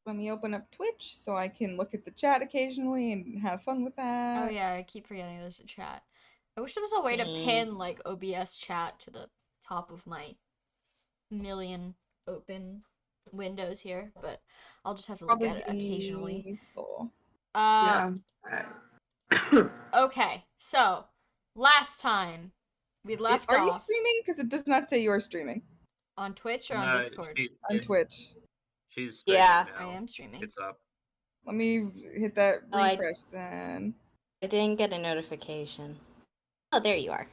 let me open up Twitch so I can look at the chat occasionally and have fun with that. Oh yeah, I keep forgetting there's a chat. I wish there was a way to pin like OBS chat to the top of my million open windows here, but I'll just have to look Probably at it occasionally. useful. Yeah. Okay, so last time we left Are you off streaming? Because it does not say you are streaming. on Twitch or on Discord. On Twitch. She's streaming Yeah. now. I am streaming. It's up. Let me hit that Oh, I- refresh then. I didn't get a notification. Oh, there you are.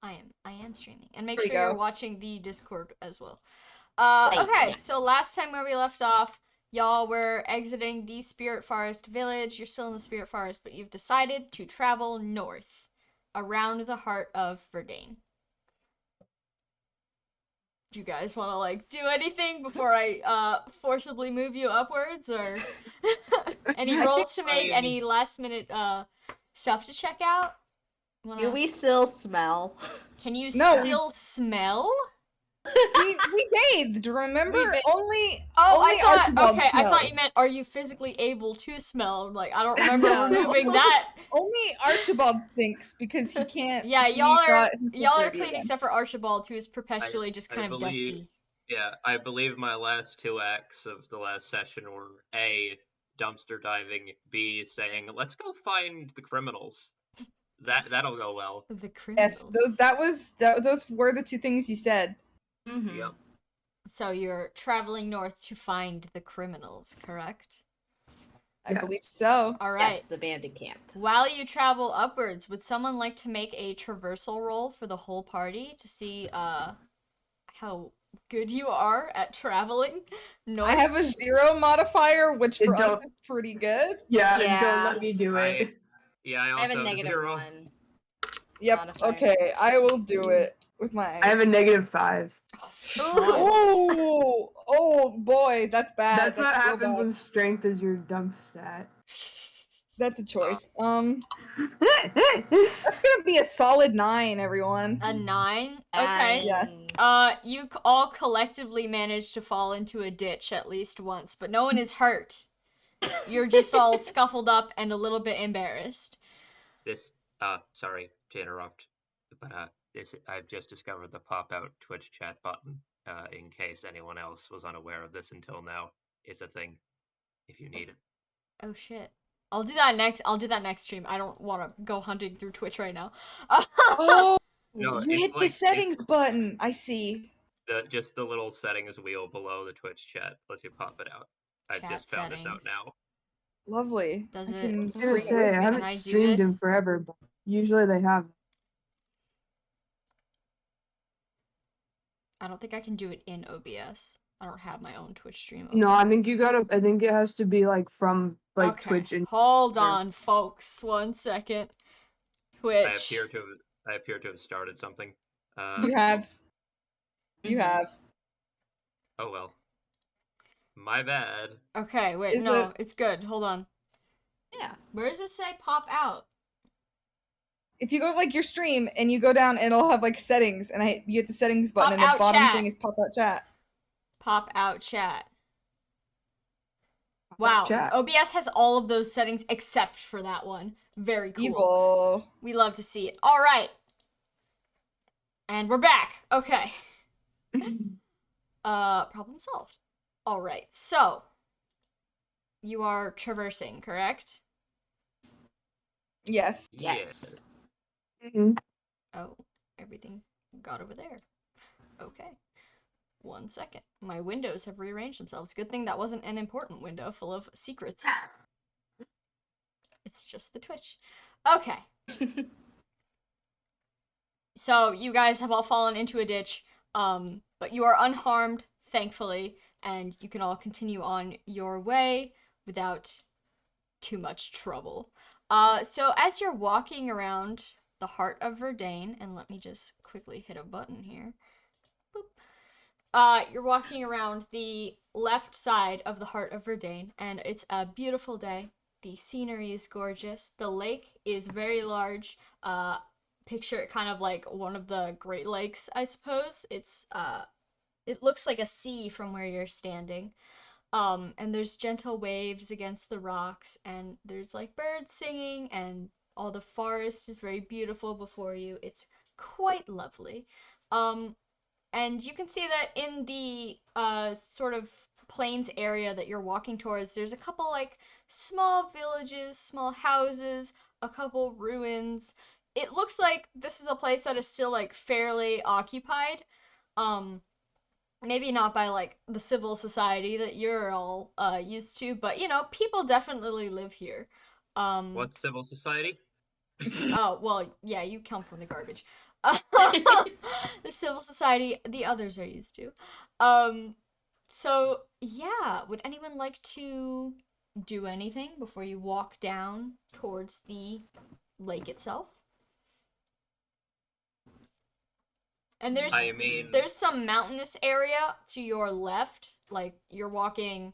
I am streaming. And make There you sure you're go. watching the Discord as well. Right, Okay, yeah. so last time where we left off, y'all were exiting the Spirit Forest village. You're still in the Spirit Forest, but you've decided to travel north around the heart of Verdane. Do you guys want to like do anything before I forcibly move you upwards, or any rolls to make, any last minute stuff to check out? Do we still smell? Can you No. still smell? we bathed, remember? We bathed. Only I thought Archibald okay, I thought you smells. meant are you physically able to smell? Like I don't remember No. removing that. Only Archibald stinks because he can't. Yeah, he y'all got himself are dirty clean again. except for Archibald, who is perpetually just I kind of believe- dusty. Yeah, I believe my last two acts of the last session were A, dumpster diving, B, saying, let's go find the criminals. That'll go well. The criminals. Yes, those were the two things you said. Mm-hmm. Yep. So you're traveling north to find the criminals, correct? I believe so. All right. Yes, the bandit camp. While you travel upwards, would someone like to make a traversal roll for the whole party to see how good you are at traveling north? I have a 0 modifier, which for us Don't- is pretty good. Yeah, Yeah. don't let me do it. I I have also a negative zero. 1. Yep. Modifier. Okay, I will do it with my. I have a -5. Oh boy, that's bad. That's what real happens bad. when strength is your dump stat. That's a choice. That's gonna be a solid 9, everyone. A 9? Okay. Yes. You all collectively managed to fall into a ditch at least once, but no one is hurt. You're just all scuffled up and a little bit embarrassed. Sorry to interrupt, but I've just discovered the pop-out Twitch chat button, in case anyone else was unaware of this until now. It's a thing, if you need it. Oh shit. I'll do that next stream. I don't want to go hunting through Twitch right now. Oh, No, you it's hit the like- settings button. I see. Just the little settings wheel below the Twitch chat lets you pop it out. I Chat just found this out settings. now. Lovely. Does I it- can I was bring gonna it say, with I me. haven't Can I do streamed in this? forever, but usually they have. I don't think I can do it in OBS. I don't have my own Twitch stream. No, open. I think I think it has to be like from like Okay, Twitch and hold Sure. on, folks. 1 second. I Twitch. appear to have started something. You have. You Mhm. have. Oh well. My bad. Okay, wait, Is no, it- it's good. Hold on. Yeah. Where does it say pop out? If you go to like your stream and you go down, it'll have like settings, and you hit the settings button, Pop and the out bottom chat. thing is pop out chat. Pop out chat. Wow. chat. OBS has all of those settings except for that one. Very cool. Evil. We love to see it. All right. And we're back. Okay. Problem solved. All right. So, you are traversing, correct? Yes. Yes. Mhm. Oh, everything got over there. Okay. 1 second. My windows have rearranged themselves. Good thing that wasn't an important window full of secrets. It's just the Twitch. Okay. So you guys have all fallen into a ditch, but you are unharmed, thankfully, and you can all continue on your way without too much trouble. So as you're walking around the heart of Verdane, and let me just quickly hit a button here. Boop. You're walking around the left side of the heart of Verdane, and it's a beautiful day. The scenery is gorgeous. The lake is very large. Picture it kind of like one of the Great Lakes, I suppose. It looks like a sea from where you're standing. And there's gentle waves against the rocks, and there's like birds singing, and all the forest is very beautiful before you. It's quite lovely. And you can see that in the sort of plains area that you're walking towards, there's a couple like small villages, small houses, a couple ruins. It looks like this is a place that is still like fairly occupied. Um, Maybe not by like the civil society that you're all used to, but you know, people definitely live here. What's civil society? Oh, well, yeah, you come from the garbage. The civil society, the others are used to. So yeah, would anyone like to do anything before you walk down towards the lake itself? And there's some mountainous area to your left, like you're walking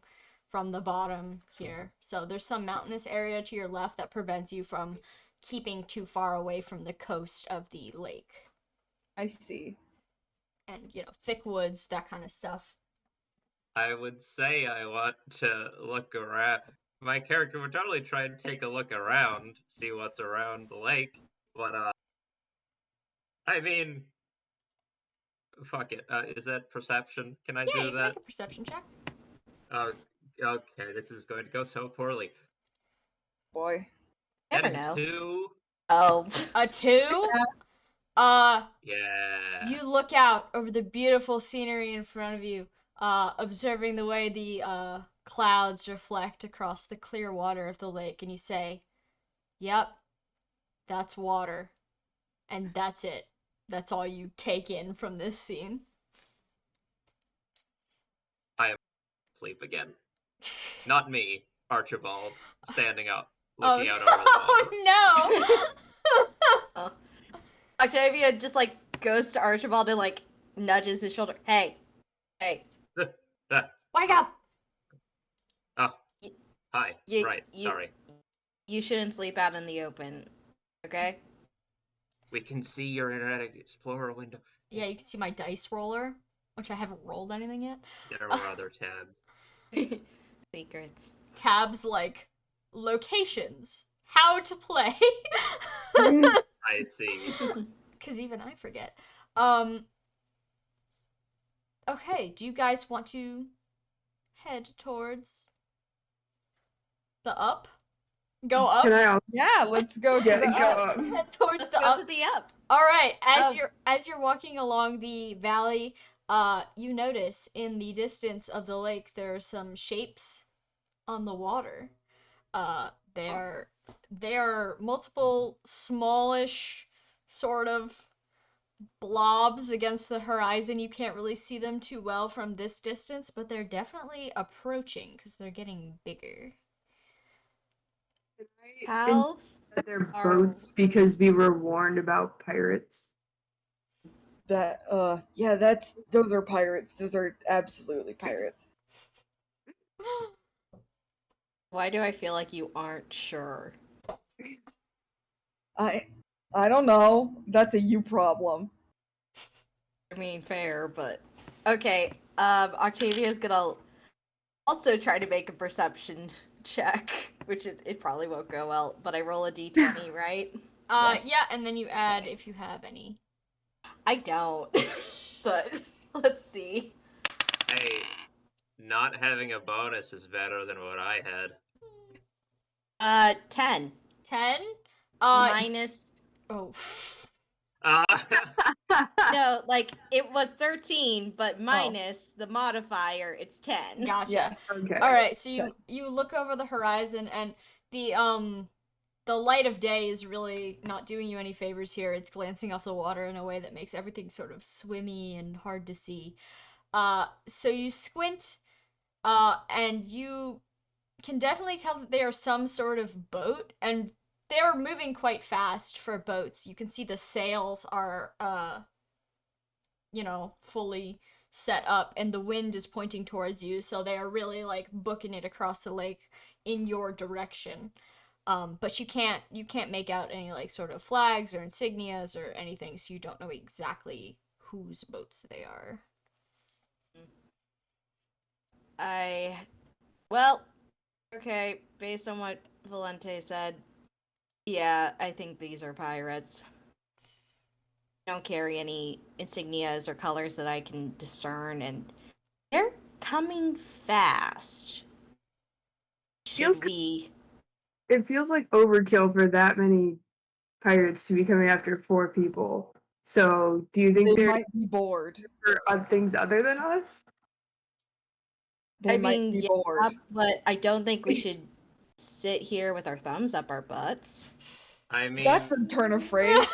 from the bottom here. So there's some mountainous area to your left that prevents you from keeping too far away from the coast of the lake. I see. And, you know, thick woods, that kind of stuff. I would say I want to look around. My character would totally try and take a look around, see what's around the lake. But, I mean, fuck it. Is that perception? Can I Yeah, do you can that? make a perception check. Okay, this is going to go so poorly. Boy. Never That is know. 2. Oh. A 2? Yeah. You look out over the beautiful scenery in front of you, observing the way the clouds reflect across the clear water of the lake, and you say, "Yep, that's water." And that's it. That's all you take in from this scene. I am asleep again. Not me, Archibald, standing up, Oh looking out over the water. no! Oh. Octavia just like goes to Archibald and like nudges his shoulder. Hey. Wake up! Oh, hi. You- Right, you- sorry. You shouldn't sleep out in the open. Okay? We can see your Internet Explorer window. Yeah, you can see my dice roller, which I haven't rolled anything yet. There were other tabs. Secrets. Tabs like locations, how to play. I see. Because even I forget. Okay, do you guys want to head towards the up? Go up? Can I also Yeah, let's go to Yeah, the go up. up. Head towards Let's the go up. to the up. All right, Oh. as you're walking along the valley, you notice in the distance of the lake there are some shapes on the water. They are multiple smallish sort of blobs against the horizon. You can't really see them too well from this distance, but they're definitely approaching because they're getting bigger. How? that they're Are- boats because we were warned about pirates? That yeah, those are pirates. Those are absolutely pirates. Why do I feel like you aren't sure? I don't know. That's a you problem. I mean, fair, but okay. Octavia's gonna also try to make a perception check, which it probably won't go well. But I roll a d20, right? Yes. Yeah, and then you add if you have any. I don't, but let's see. Hey, not having a bonus is better than what I had. 10 10? minus. Oh. No, like it was 13, but minus the modifier, it's 10. Gotcha. Yes. Okay. All right, so So- you look over the horizon, and the light of day is really not doing you any favors here. It's glancing off the water in a way that makes everything sort of swimmy and hard to see. So you squint, and you can definitely tell that they are some sort of boat, and they're moving quite fast for boats. You can see the sails are fully set up, and the wind is pointing towards you, so they are really like booking it across the lake in your direction. But you can't make out any like sort of flags or insignias or anything, so you don't know exactly whose boats they are. I Well, okay, based on what Valente said, yeah, I think these are pirates. Don't carry any insignias or colors that I can discern, and they're coming fast. Feels Should we? It feels like overkill for that many pirates to be coming after 4 people. So, do you think They they're might be bored. for things other than us? They I might mean, be yeah, bored. but I don't think we should sit here with our thumbs up our butts. I mean, That's a turn of phrase.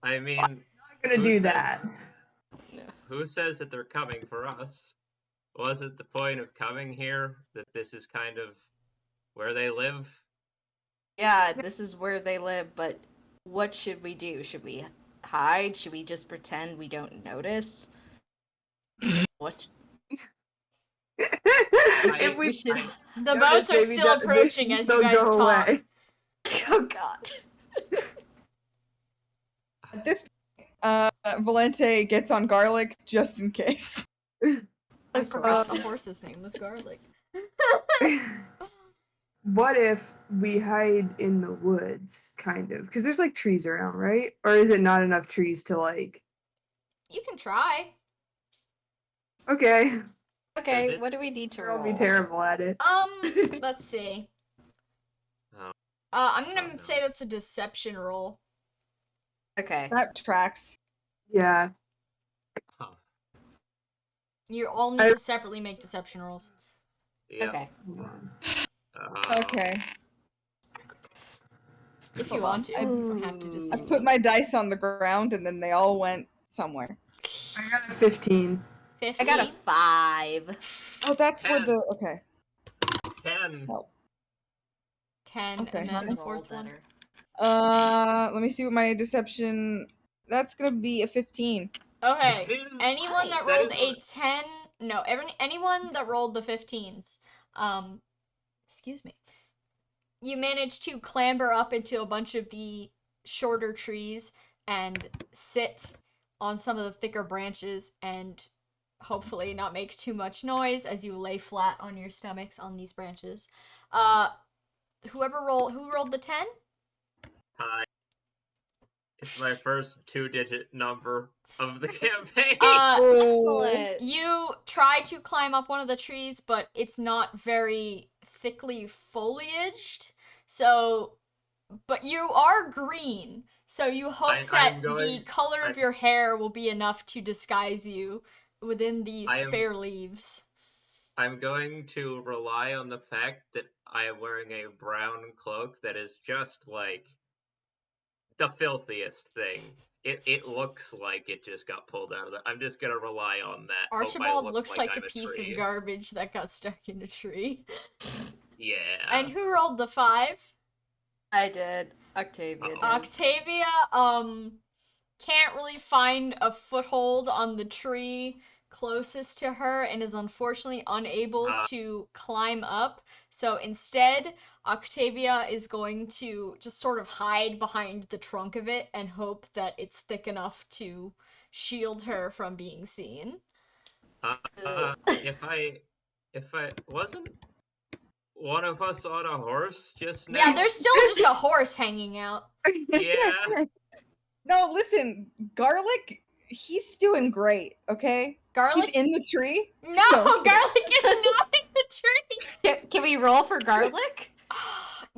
I mean, Not gonna who do says- that. who says that they're coming for us? Wasn't the point of coming here that this is kind of where they live? Yeah, this is where they live, but what should we do? Should we hide? Should we just pretend we don't notice? What? If We we should. The notice, boats are maybe still the- approaching as you they'll guys go talk. away. Oh God. At this point, Valente gets on Garlic just in case. I Of forgot course. the horse's name was Garlic. What if we hide in the woods, kind of? Because there's like trees around, right? Or is it not enough trees to like? You can try. Okay, Okay, it- what do we need to roll? I'll be terrible at it. Let's see. Oh, I'm Oh, gonna no. say that's a deception roll. Okay. That tracks. Yeah. huh. You all need I- to separately make deception rolls. Yeah. Okay. Hold on. Okay. If Hold you want on. to. You don't have to Ooh. just I say put my dice on the ground and then they all went somewhere. I got a 15. 15. I got a 5. Oh, that's where 10. the okay. 10. Oh. 10, Okay. and then Mine the roll fourth one. better. Let me see what my deception. That's gonna be a 15. Okay. It is- Anyone that Nice. rolled is a what- 10, no, anyone that rolled the 15s, excuse me, you managed to clamber up into a bunch of the shorter trees and sit on some of the thicker branches and hopefully not make too much noise as you lay flat on your stomachs on these branches. Who rolled the 10? Hi. It's my first 2-digit number of the campaign. Excellent. You try to climb up one of the trees, but it's not very thickly foliaged. So, but you are green. So you hope I'm that the going- color of I- your hair will be enough to disguise you within these I am- spare leaves. I'm going to rely on the fact that I am wearing a brown cloak that is just like the filthiest thing. It looks like it just got pulled out of the. I'm just gonna rely on that. Hope I Archibald look looks like I'm a piece tree. of garbage that got stuck in a tree. Yeah. And who rolled the 5? I did. Octavia did. Octavia, can't really find a foothold on the tree closest to her and is unfortunately unable to climb up. So instead, Octavia is going to just sort of hide behind the trunk of it and hope that it's thick enough to shield her from being seen. If I wasn't one of us on a horse just now. Yeah, there's still just a horse hanging out. Yeah. No, listen, Garlic, he's doing great, okay? Garlic? He's in the tree. No, Don't. Garlic is not in the tree. Can we roll for garlic?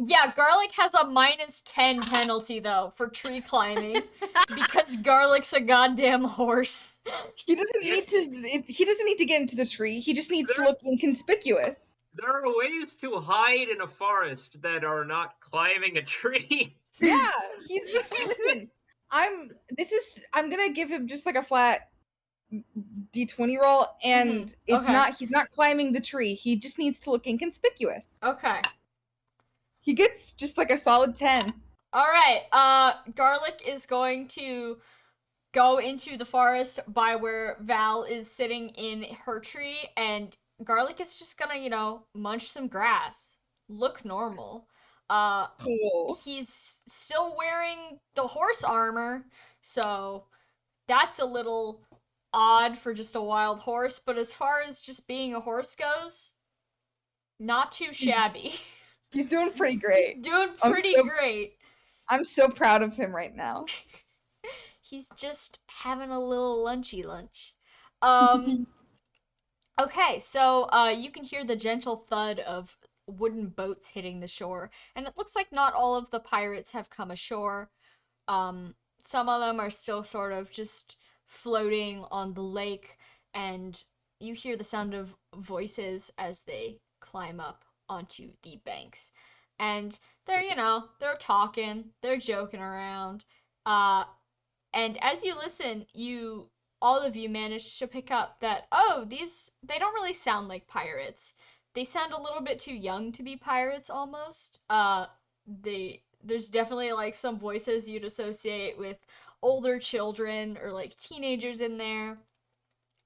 Yeah, Garlic has a -10 penalty though for tree climbing because Garlic's a goddamn horse. He doesn't Yeah. need to. He doesn't need to get into the tree. He just needs to There- look inconspicuous. There are ways to hide in a forest that are not climbing a tree. Yeah, he's listen. I'm gonna give him just like a flat d20 roll, and it's okay. he's not climbing the tree. He just needs to look inconspicuous. Okay. He gets just like a solid 10. Alright, Garlic is going to go into the forest by where Val is sitting in her tree, and Garlic is just gonna, munch some grass. Look normal. Cool. He's still wearing the horse armor, so that's a little odd for just a wild horse, but as far as just being a horse goes, Not too shabby. He's doing pretty He's great. doing I'm pretty so- great. I'm so proud of him right now. He's just having a little lunchy lunch. Okay, so you can hear the gentle thud of wooden boats hitting the shore, and it looks like not all of the pirates have come ashore. Some of them are still sort of just floating on the lake, and you hear the sound of voices as they climb up onto the banks. And they're talking, they're joking around. And as you listen, all of you manage to pick up that, oh, they don't really sound like pirates. They sound a little bit too young to be pirates almost. There's definitely like some voices you'd associate with older children or like teenagers in there.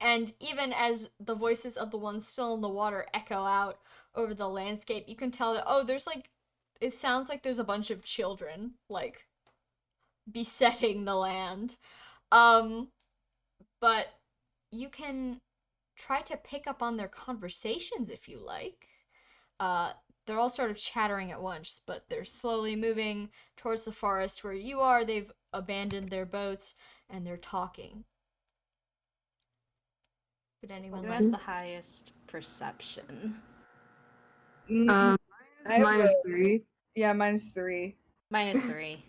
And even as the voices of the ones still in the water echo out over the landscape, you can tell that, oh, it sounds like there's a bunch of children like besetting the land. But you can try to pick up on their conversations if you like. They're all sort of chattering at once, but they're slowly moving towards the forest where you are. They've abandoned their boats and they're talking. Would anyone Who like has the highest perception? I have Minus a- 3. Yeah, -3. -3.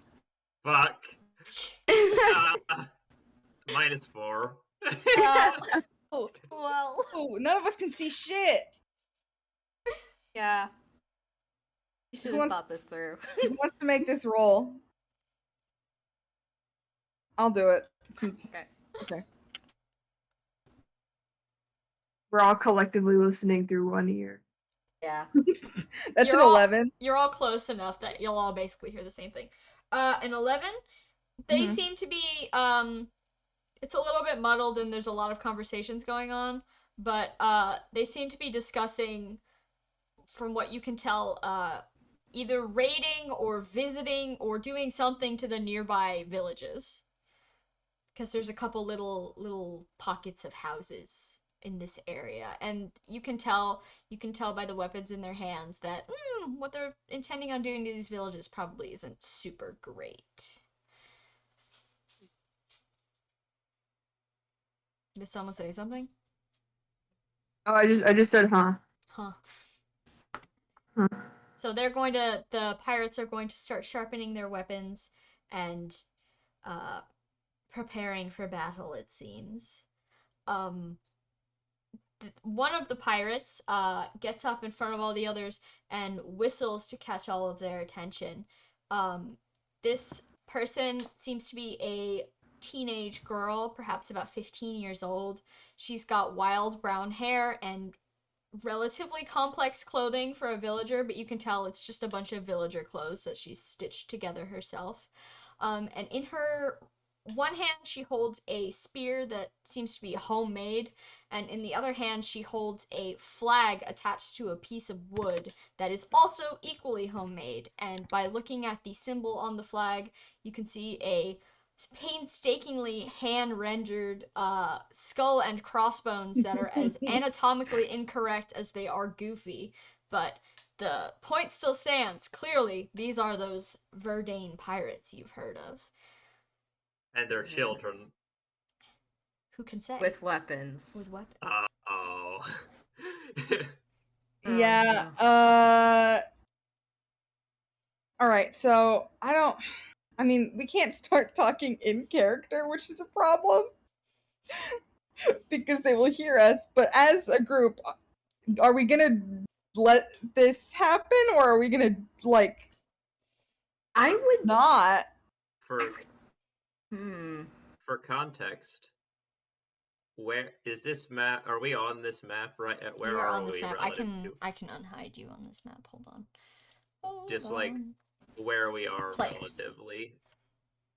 Fuck. -4. Oh, well. Oh, none of us can see shit. Yeah. You should Who have wants- thought this through. Who wants to make this roll? I'll do it. Okay. We're all collectively listening through one ear. Yeah. That's You're an all- 11. You're all close enough that you'll all basically hear the same thing. An 11, they Mhm. seem to be, it's a little bit muddled and there's a lot of conversations going on, but they seem to be discussing, from what you can tell, either raiding or visiting or doing something to the nearby villages. Because there's a couple little pockets of houses in this area, and you can tell by the weapons in their hands that what they're intending on doing to these villages probably isn't super great. Did someone say something? Oh, I just said, huh. Huh. Huh. So the pirates are going to start sharpening their weapons and preparing for battle, it seems. One of the pirates gets up in front of all the others and whistles to catch all of their attention. This person seems to be a teenage girl, perhaps about 15 years old. She's got wild brown hair and relatively complex clothing for a villager, but you can tell it's just a bunch of villager clothes that she's stitched together herself. And in her one hand, she holds a spear that seems to be homemade, and in the other hand, she holds a flag attached to a piece of wood that is also equally homemade. And by looking at the symbol on the flag, you can see a painstakingly hand-rendered skull and crossbones that are as anatomically incorrect as they are goofy. But the point still stands. Clearly, these are those Verdane pirates you've heard of. And their children. Who can say? With weapons. With weapons. Oh. Yeah. no. All right. So we can't start talking in character, which is a problem because they will hear us. But as a group, are we gonna let this happen, or are we gonna I would not? For context, where is this map? Are we on this map right at where You are are on this we map. relative to? I can unhide you on this map. Hold on. Just like where we are Players. relatively.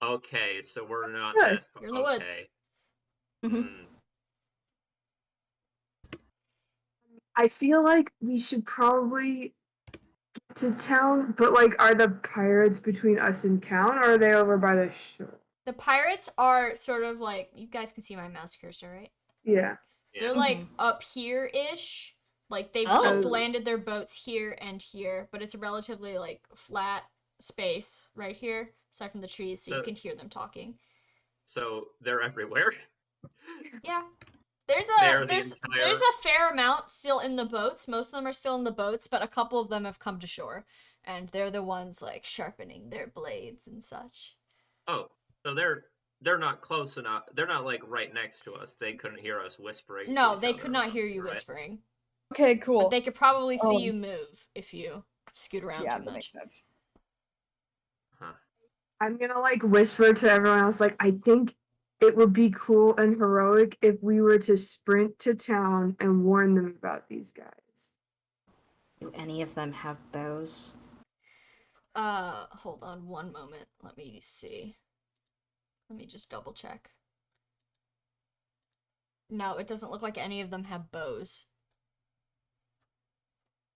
Okay, so we're not Yes, that you're in the woods. okay. Mhm. I feel like we should probably get to town, but are the pirates between us and town, or are they over by the shore? The pirates are sort of like, you guys can see my mouse cursor, right? Yeah. Yeah. They're like up here-ish. Like, they've Oh. just landed their boats here and here, but it's a relatively, like, flat space right here, aside from the trees, so you can hear them talking. So they're everywhere? Yeah. There's a fair amount still in the boats. Most of them are still in the boats, but a couple of them have come to shore. And they're the ones, like, sharpening their blades and such. Oh, so they're not close enough. They're not, like, right next to us. They couldn't hear us whispering. No, to each they other could or not hear something, you right? whispering. Okay, cool. But they could probably see Oh. you move if you scoot around Yeah, too that much. makes sense. Huh. I'm gonna like whisper to everyone else, like, I think it would be cool and heroic if we were to sprint to town and warn them about these guys. Do any of them have bows? Hold on one moment. Let me see. Let me just double check. No, it doesn't look like any of them have bows.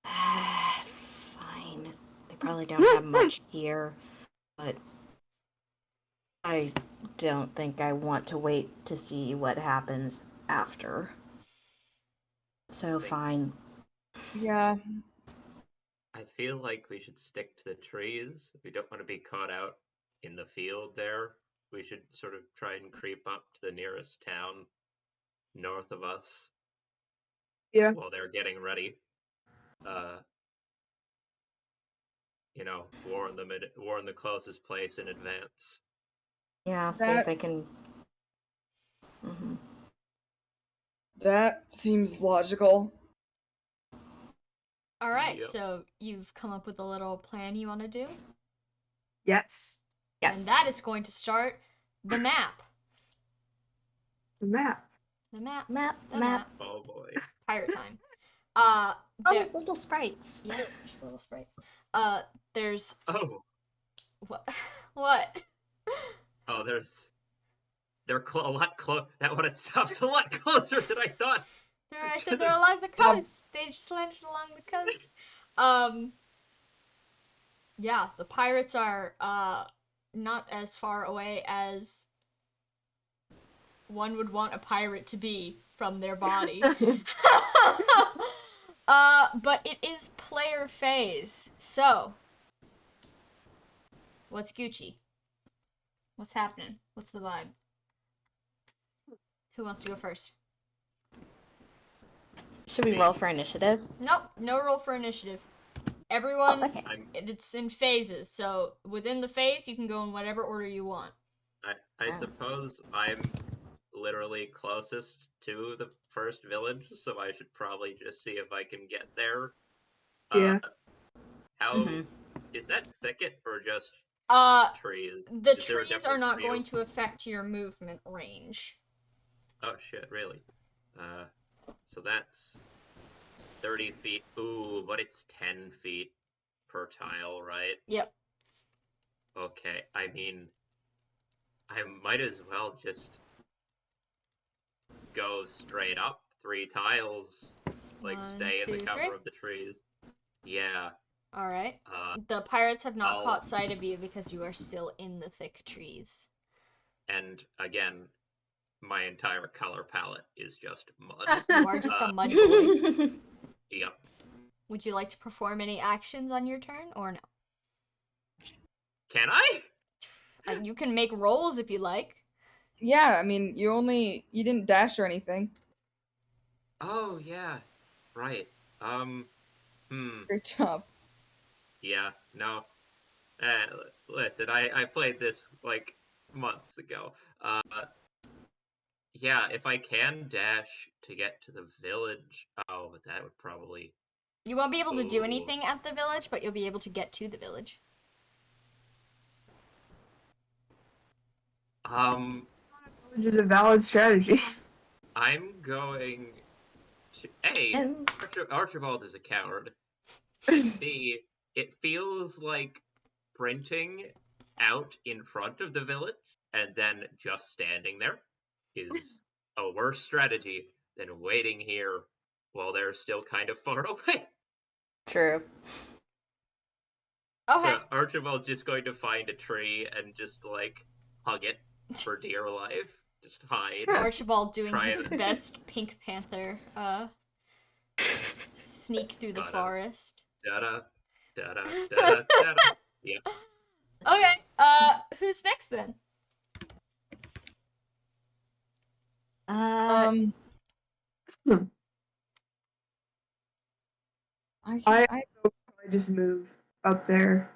Fine. They probably don't have much here, but I don't think I want to wait to see what happens after. So fine. Yeah. I feel like we should stick to the trees. We don't want to be caught out in the field there. We should sort of try and creep up to the nearest town north of us. Yeah. While they're getting ready. Warn the closest place in advance. Yeah, see if they can. That seems logical. Alright, Yep. so you've come up with a little plan you want to do? Yes. Yes. And that is going to start the map. The map. The map. Map. The Map. Oh boy. Pirate time. Oh, There... those little sprites. Yes, there's little sprites. There's... Oh. What? What? Oh, they're a lot close. That one stops a lot closer than I thought. I said they're along the coast. They just landed along the coast. Yeah, the pirates are not as far away as one would want a pirate to be from their body. But it is player phase. So, what's Gucci? What's happening? What's the vibe? Who wants to go first? Should we roll for initiative? Nope, no roll for initiative. Everyone, Okay. it's in phases, so within the phase, you can go in whatever order you want. I suppose I'm literally closest to the first village, so I should probably just see if I can get there. Yeah. How is that thicket or just trees? The Is there a trees are difference not for you? going to affect your movement range. Oh shit, really? So that's 30 feet. Ooh, but it's 10 feet per tile, right? Yep. Okay, I mean, I might as well just go straight up 3 tiles, like 1, stay in 2, the cover 3. of the trees. Yeah. Alright. The pirates have not I'll- caught sight of you because you are still in the thick trees. And again, my entire color palette is just mud. You are just a mud boy. Yep. Would you like to perform any actions on your turn, or no? Can I? You can make rolls if you like. Yeah, I mean, you didn't dash or anything. Oh yeah, right. Great job. Yeah, no. Listen, I played this like months ago. Yeah, if I can dash to get to the village, oh, but that would probably. You won't be able to do Ooh. anything at the village, but you'll be able to get to the village. Which is a valid strategy. I'm going to A. Archibald is a coward. B. It feels like sprinting out in front of the village and then just standing there is a worse strategy than waiting here while they're still kind of far away. True. Okay. So Archibald's just going to find a tree and just like hug it for dear life. Just hide. Archibald doing Try his it. best Pink Panther sneak through the Da-da. forest. Da-da, da-da, da-da, da-da. Yeah. Okay, who's next then? I I just move up there,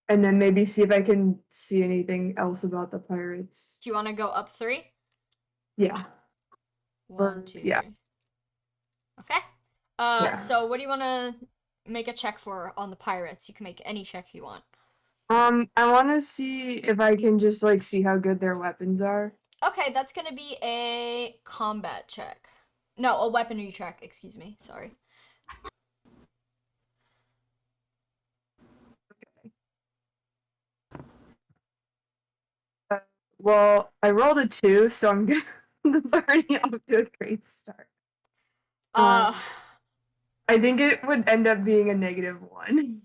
and then maybe see if I can see anything else about the pirates. Do you want to go up 3? Yeah. One, two, yeah. 3. Okay. Yeah. So what do you want to make a check for on the pirates? You can make any check you want. I want to see if I can just like see how good their weapons are. Okay, that's gonna be a combat check. No, a weaponry check. Excuse me. Sorry. Well, I rolled a 2, so I'm good. That's already off to a great start. I think it would end up being a -1.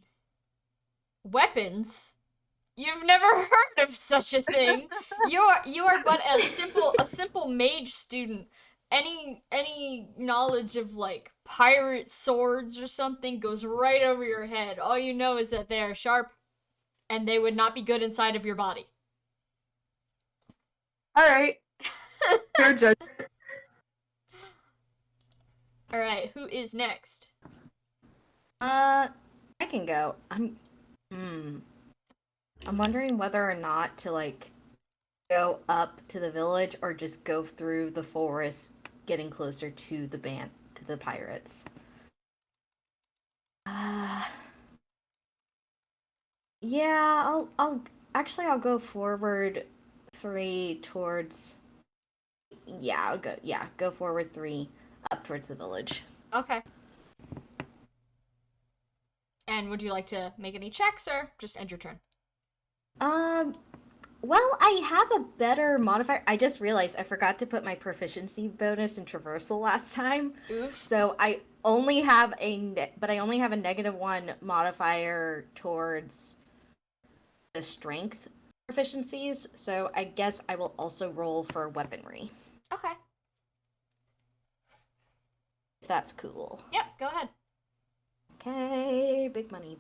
Weapons. You've never heard of such a thing. You are but a simple mage student. Any knowledge of like pirate swords or something goes right over your head. All you know is that they are sharp and they would not be good inside of your body. All right. Fair judgment. All right, who is next? I can go. I'm wondering whether or not to like go up to the village or just go through the forest, getting closer to the pirates. Yeah, I'll go forward 3 towards. Yeah, go forward 3 up towards the village. Okay. And would you like to make any checks or just end your turn? Well, I have a better modifier. I just realized I forgot to put my proficiency bonus in traversal last time. Oof. So I only have a -1 modifier towards the strength proficiencies. So I guess I will also roll for weaponry. Okay. If that's cool. Yep, go ahead. Okay, big money.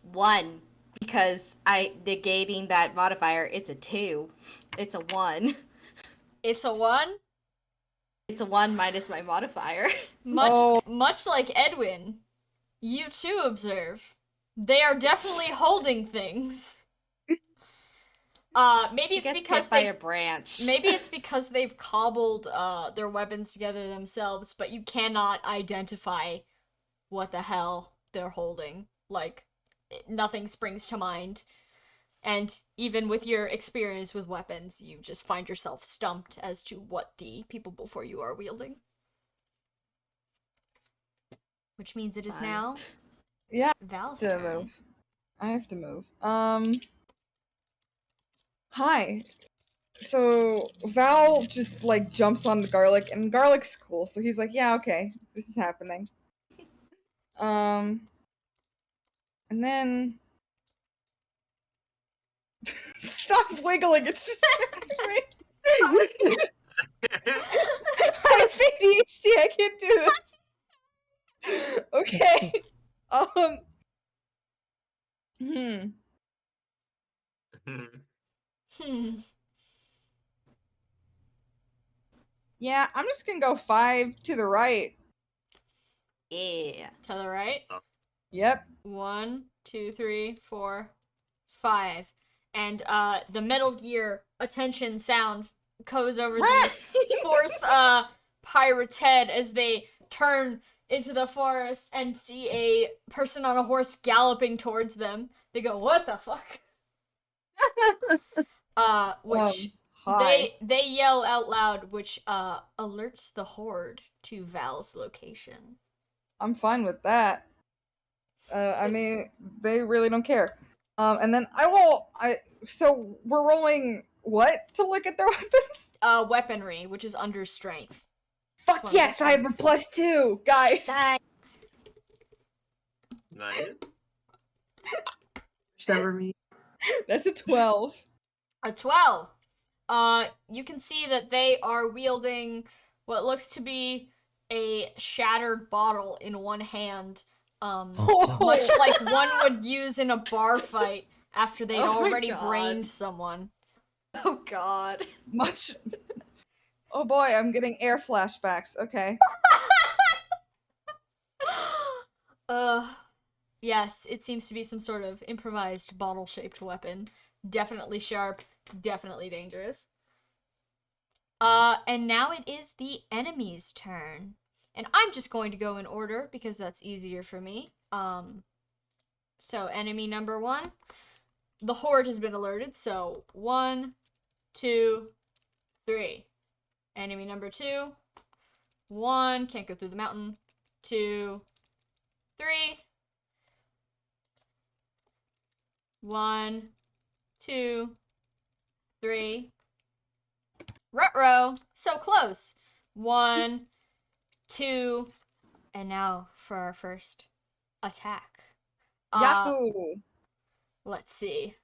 1. Because negating that modifier, it's a 2. It's a 1. It's a 1? It's a 1 minus my modifier. Much like Edwin, you too observe. They are definitely holding things. Maybe it's because by a branch. Maybe it's because they've cobbled their weapons together themselves, but you cannot identify what the hell they're holding. Like, nothing springs to mind. And even with your experience with weapons, you just find yourself stumped as to what the people before you are wielding. Which means it is now Val's to turn. move. I have to move. Hi. So Val just like jumps on the garlic, and garlic's cool, so he's like, yeah, okay, this is happening. And then stop wiggling, it's distracting me. I have ADHD, I can't do this. Okay. Yeah, I'm just gonna go 5 to the right. Yeah. To the right? Yep. 1, 2, 3, 4, 5. And the Metal Gear attention sound goes over the 4th pirate's head as they turn into the forest and see a person on a horse galloping towards them. They go, what the fuck? Which they yell out loud, which alerts the horde to Val's location. I'm fine with that. I mean, they really don't care. And then so we're rolling what to look at their weapons? Weaponry, which is under strength. Fuck yes, I have a +2, guys. Nice. That were me. That's a 12. A 12. You can see that they are wielding what looks to be a shattered bottle in one hand, Oh. much like one would use in a bar fight after they'd Oh my already God. brained someone. Oh God. Much. Oh boy, I'm getting air flashbacks. Okay. Yes, it seems to be some sort of improvised bottle-shaped weapon. Definitely sharp, definitely dangerous. And now it is the enemy's turn. And I'm just going to go in order because that's easier for me. So enemy number 1. The horde has been alerted, so 1, 2, 3. Enemy number 2. 1, can't go through the mountain. 2, 3. 1, 2, 3. Ruh-roh, so close. 1, 2, and now for our first attack. Yahoo! Let's see.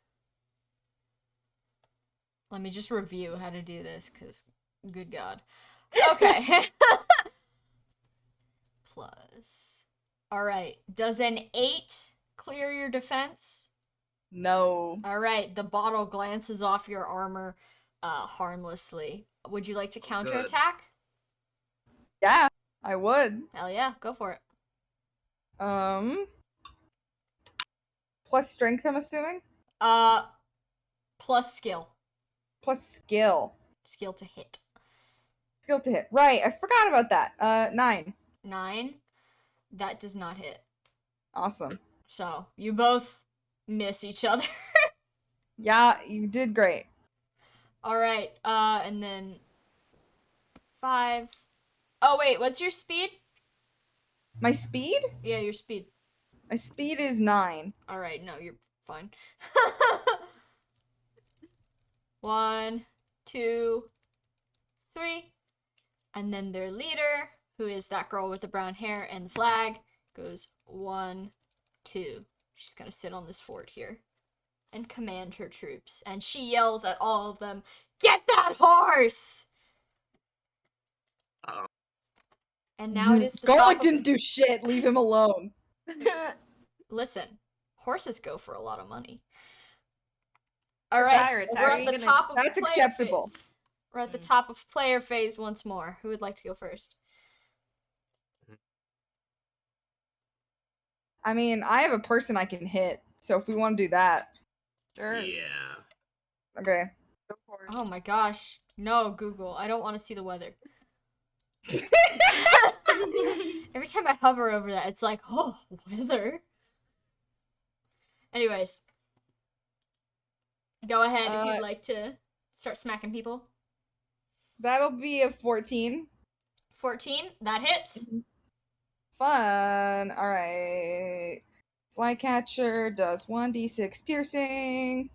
Let me just review how to do this, because good God. Okay. Plus. Alright, does an 8 clear your defense? No. Alright, the bottle glances off your armor harmlessly. Would you like to counterattack? Yeah, I would. Hell yeah, go for it. Plus strength, I'm assuming? Plus skill. Plus skill. Skill to hit. Skill to hit. Right, I forgot about that. 9. 9. That does not hit. Awesome. So, you both miss each other. Yeah, you did great. Alright, and then 5. Oh, wait, what's your speed? My speed? Yeah, your speed. My speed is 9. Alright, no, you're fine. 1, 2, 3. And then their leader, who is that girl with the brown hair and the flag, goes 1, 2. She's gonna sit on this fort here and command her troops. And she yells at all of them, "Get that horse!" Uh-oh. And now it is the Garlic top of... didn't do shit. Leave him alone. Listen, horses go for a lot of money. Alright, Pirates, how we're are at you the gonna- top of That's player acceptable. phase. We're at the top of player phase once more. Who would like to go first? I mean, I have a person I can hit, so if we want to do that. Sure. Yeah. Okay. Go for it. Oh my gosh. No, Google. I don't want to see the weather. Every time I hover over that, it's like, oh, weather. Anyways. Go ahead if you'd like to start smacking people. That'll be a 14. 14, that hits. Fun. Alright. Flycatcher does 1d6 piercing.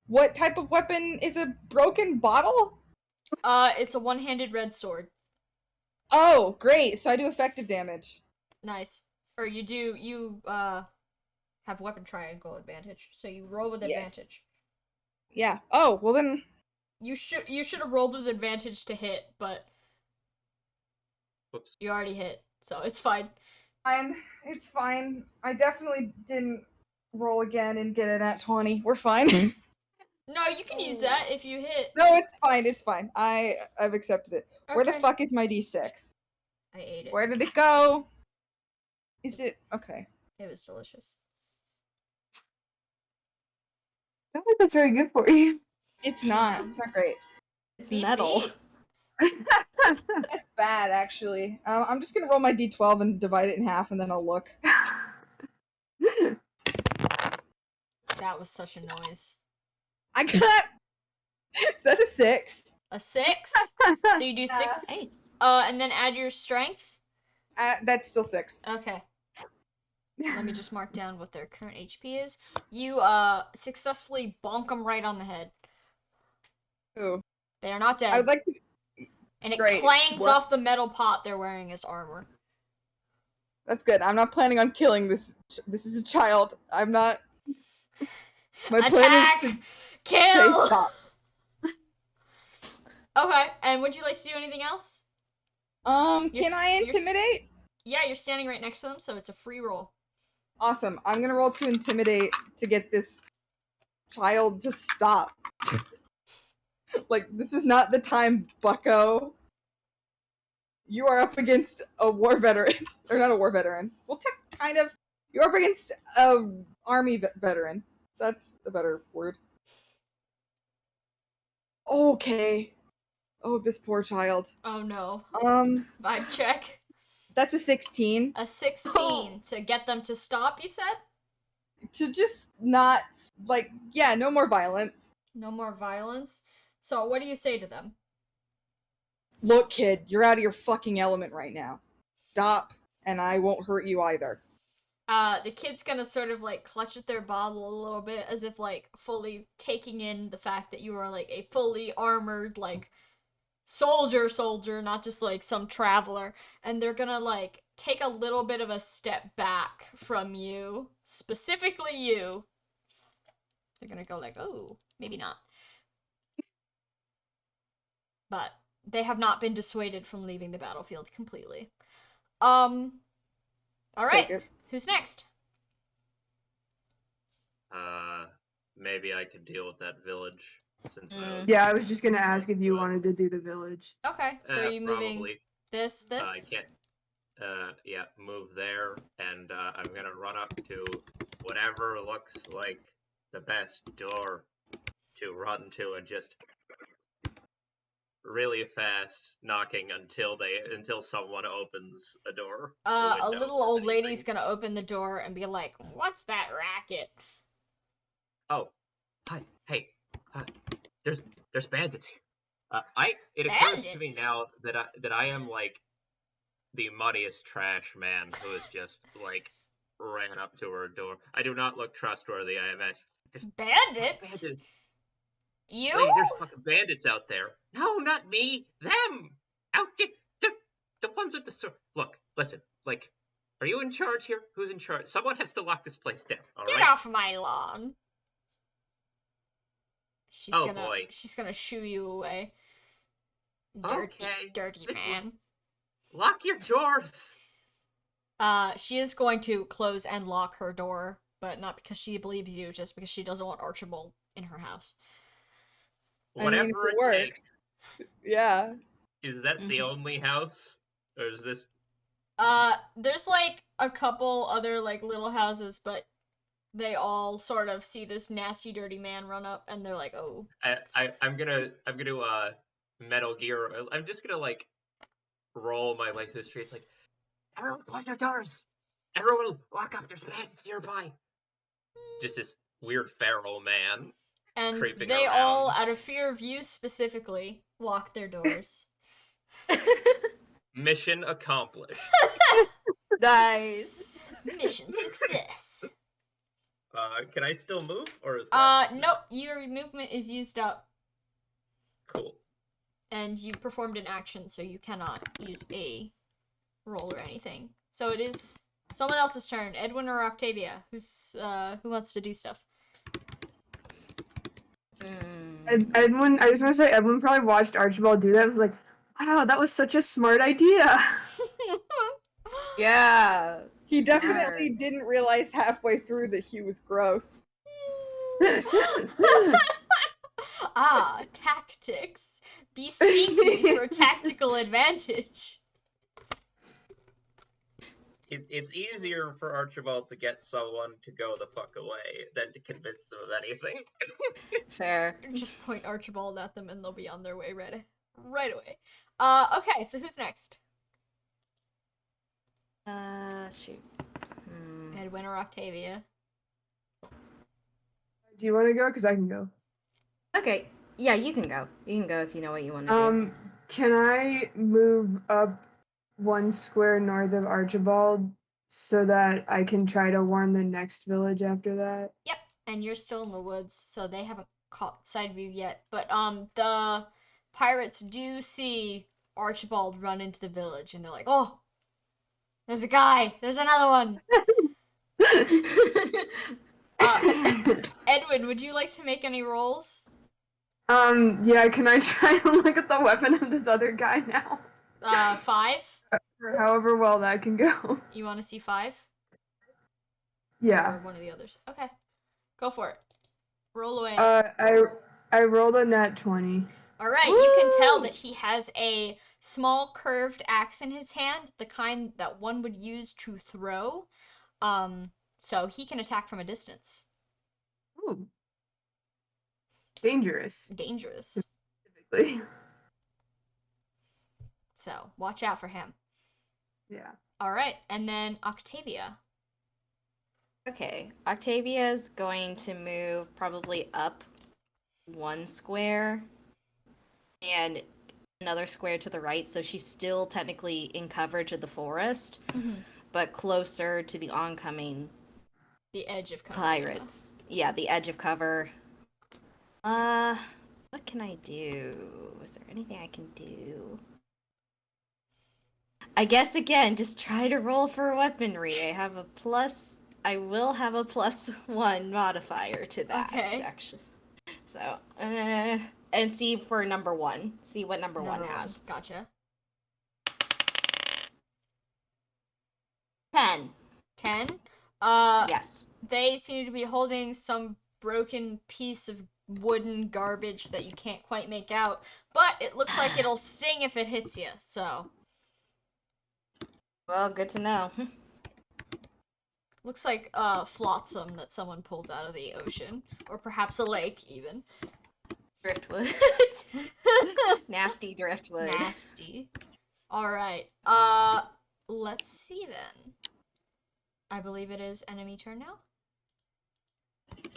What type of weapon is a broken bottle? It's a one-handed red sword. Oh, great. So I do effective damage. Nice. Or you have weapon triangle advantage, so you roll with Yes. advantage. Yeah. Oh, well then. You should have rolled with advantage to hit, but Whoops. you already hit, so it's fine. Fine. It's fine. I definitely didn't roll again and get it at 20. We're fine. No, you can use that if you hit. No, it's fine. It's fine. I've accepted it. Where the Okay. fuck is my d6? I ate it. Where did it go? Is it okay? It was delicious. I don't think that's very good for you. It's not. It's not great. It's Beep, metal. beep. That's bad, actually. I'm just gonna roll my d12 and divide it in half, and then I'll look. That was such a noise. I got. So that's a 6. A 6. So you do 6. Nice. And then add your strength. That's still 6. Okay. Let me just mark down what their current HP is. You successfully bonk them right on the head. Ooh. They are not dead. I would like to. And it Great. clangs What? off the metal pot they're wearing as armor. That's good. I'm not planning on killing this. This is a child. I'm not. My plan Attack! is to say Kill! stop. Okay, and would you like to do anything else? Can I you're s- intimidate? Yeah, you're standing right next to them, so it's a free roll. Awesome. I'm gonna roll to intimidate to get this child to stop. Like, this is not the time, bucko. You are up against a war veteran. Or not a war veteran. Well, kind of. You're up against a army veteran. That's a better word. Okay. Oh, this poor child. Oh no. Um, Vibe check. that's a 16. A 16 to get them to stop, you said? To just not, like, yeah, no more violence. No more violence. So what do you say to them? Look, kid, you're out of your fucking element right now. Stop, and I won't hurt you either. The kid's gonna sort of like clutch at their bottle a little bit as if like fully taking in the fact that you are like a fully armored like soldier, not just like some traveler. And they're gonna like take a little bit of a step back from you, specifically you. They're gonna go like, oh, maybe not. But they have not been dissuaded from leaving the battlefield completely. All right. Who's next? Maybe I could deal with that village since Yeah, I was just gonna ask if you wanted to do the village. Okay, so are you moving probably. this? I can't. Yeah, move there, and I'm gonna run up to whatever looks like the best door to run to, and just really fast knocking until someone opens a door. A little old lady's gonna open the door and be like, "What's that racket?" Oh, hi, hey, there's bandits here. It occurs to me Bandits? now that I am like the muddiest trash man who has just like ran up to her door. I do not look trustworthy. I imagine. Bandits? Bandits. You? Lady, there's fucking bandits out there. No, not me. Them. Out there. The ones with the sword. Look, listen. Like, are you in charge here? Who's in charge? Someone has to lock this place down. All Get right. off my lawn. Boy. She's gonna shoo you away. Okay. Dirty man. Lock your doors. She is going to close and lock her door, but not because she believes you, just because she doesn't want Archibald in her house. Whatever it it works. takes. Yeah. Is that the only house? Or is this... There's like a couple other like little houses, but they all sort of see this nasty dirty man run up and they're like, oh. I'm gonna Metal Gear. I'm just gonna like roll my way through the streets like, everyone close your doors! Everyone lock up, there's bandits nearby! Just this weird feral man. And around. they all, out of fear of you specifically, lock their doors. Mission accomplished. Nice. Mission success. Can I still move, or is that... Nope, your movement is used up. Cool. And you performed an action, so you cannot use a roll or anything. So it is someone else's turn. Edwin or Octavia? Who wants to do stuff? Edwin, I just want to say, Edwin probably watched Archibald do that and was like, wow, that was such a smart idea. Yeah. He definitely didn't realize halfway through that he was gross. Ah, tactics. Be sneaky for tactical advantage. It's easier for Archibald to get someone to go the fuck away than to convince them of anything. Fair. Just point Archibald at them and they'll be on their way right away. Okay, so who's next? Shoot. Edwin or Octavia? Do you want to go? Because I can go. Okay. Yeah, you can go. You can go if you know what you want to do. Can I move up 1 square north of Archibald so that I can try to warn the next village after that? Yep, and you're still in the woods, so they haven't caught sight of you yet. But the pirates do see Archibald run into the village, and they're like, "Oh, there's a guy. There's another one." Edwin, would you like to make any rolls? Yeah, can I try and look at the weapon of this other guy now? 5? For however well that can go. You want to see 5? Yeah. Or one of the others. Okay. Go for it. Roll away. I rolled a nat 20. Alright, you can tell that he has a small curved axe in his hand, the kind that one would use to throw. So he can attack from a distance. Ooh. Dangerous. Dangerous. Typically. So watch out for him. Yeah. Alright, and then Octavia. Okay, Octavia's going to move probably up 1 square and another square to the right, so she's still technically in coverage of the forest, but closer to the oncoming The edge of cover. pirates. Yeah, the edge of cover. What can I do? Is there anything I can do? I guess again, just try to roll for weaponry. I will have a +1 modifier to that, Okay. actually. So, and see for number 1. See what number 1 has. Gotcha. 10. 10? Yes. They seem to be holding some broken piece of wooden garbage that you can't quite make out, but it looks like it'll sting if it hits you, so. Well, good to know. Looks like flotsam that someone pulled out of the ocean, or perhaps a lake, even. Driftwood. Nasty driftwood. Nasty. Alright, let's see then. I believe it is enemy turn now.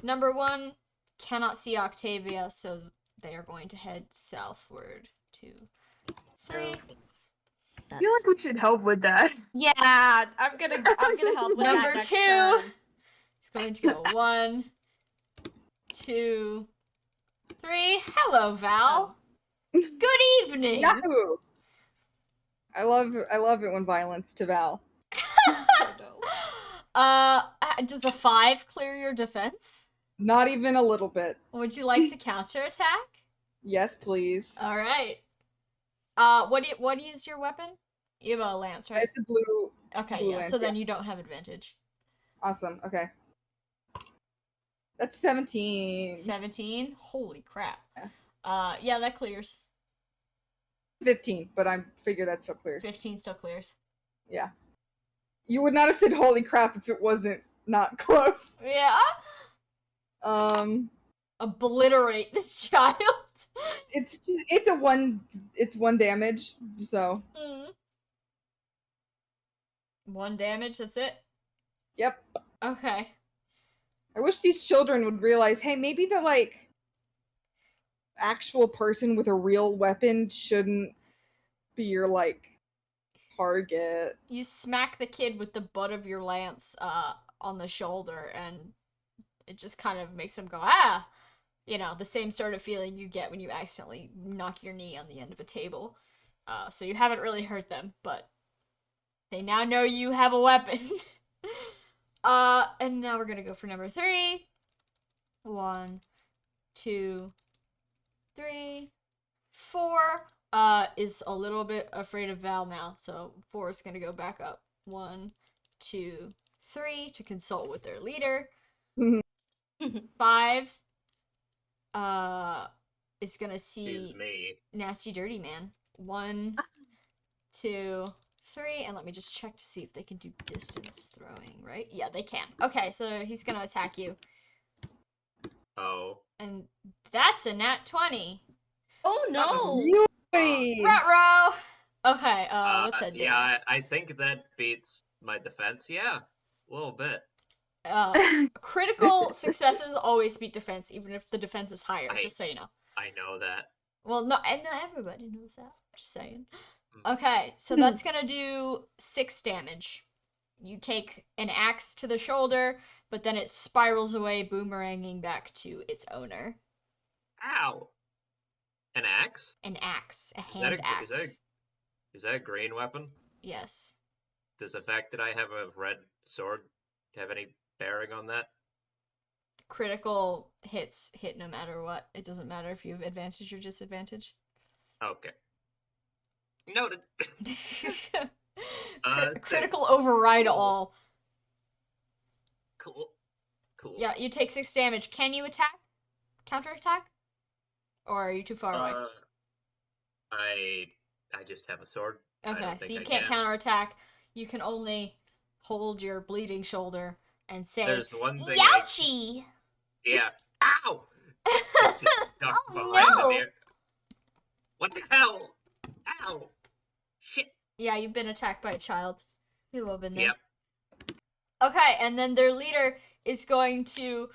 Number 1 cannot see Octavia, so they are going to head southward. 2, 3. I feel like we should help with that. Yeah, I'm gonna help with Number that next 2 turn. is going to go 1, 2, 3. Hello, Val. Good evening. Yahoo! I love it when violence to Val. Does a 5 clear your defense? Not even a little bit. Would you like to counterattack? Yes, please. All right. What is your weapon? You have a lance, right? It's a blue. Okay, blue yeah. lance, So then you don't have advantage. Awesome. Okay. That's 17. 17. Holy crap. Yeah. Yeah, that clears. 15, but I figure that still clears. 15 still clears. Yeah. You would not have said holy crap if it wasn't not close. Yeah. Obliterate this child. It's one damage, so. 1 damage, that's it? Yep. Okay. I wish these children would realize, hey, maybe the actual person with a real weapon shouldn't be your target. You smack the kid with the butt of your lance on the shoulder, and it just kind of makes him go, ah! You know, the same sort of feeling you get when you accidentally knock your knee on the end of a table. So you haven't really hurt them, but they now know you have a weapon. And now we're gonna go for number 3. 1, 2, 3, 4. Is a little bit afraid of Val now, so 4 is gonna go back up. 1, 2, 3 to consult with their leader. 5 is gonna see me. Nasty Dirty Man. 1, 2, 3, and let me just check to see if they can do distance throwing, right? Yeah, they can. Okay, so he's gonna attack you. Oh. And that's a nat 20. Oh no! Ruh-roh! Okay, what's that damage? Yeah, I think that beats my defense. Yeah, a little bit. Critical successes always beat defense, even if the defense is higher, just so you know. I know that. Well, not everybody knows that. Just saying. Okay, so that's gonna do 6 damage. You take an axe to the shoulder, but then it spirals away, boomeranging back to its owner. Ow! An axe? An axe. A hand axe. Is that a green weapon? Yes. Does the fact that I have a red sword have any bearing on that? critical hits hit no matter what. It doesn't matter if you have advantage or disadvantage. Okay. Noted. Critical 6. override Cool. all. Cool. Yeah, you take 6 damage. Can you attack? Counterattack? Or are you too far away? I just have a sword. I Okay, don't so think you I can't can. counterattack. You can only hold your bleeding shoulder and say, There's one thing Youchie! Yeah. Ow! It's just stuck behind the mirror. What the hell? Ow! Shit. Yeah, you've been attacked by a child. We've all been there. Yep. Okay, and then their leader is going to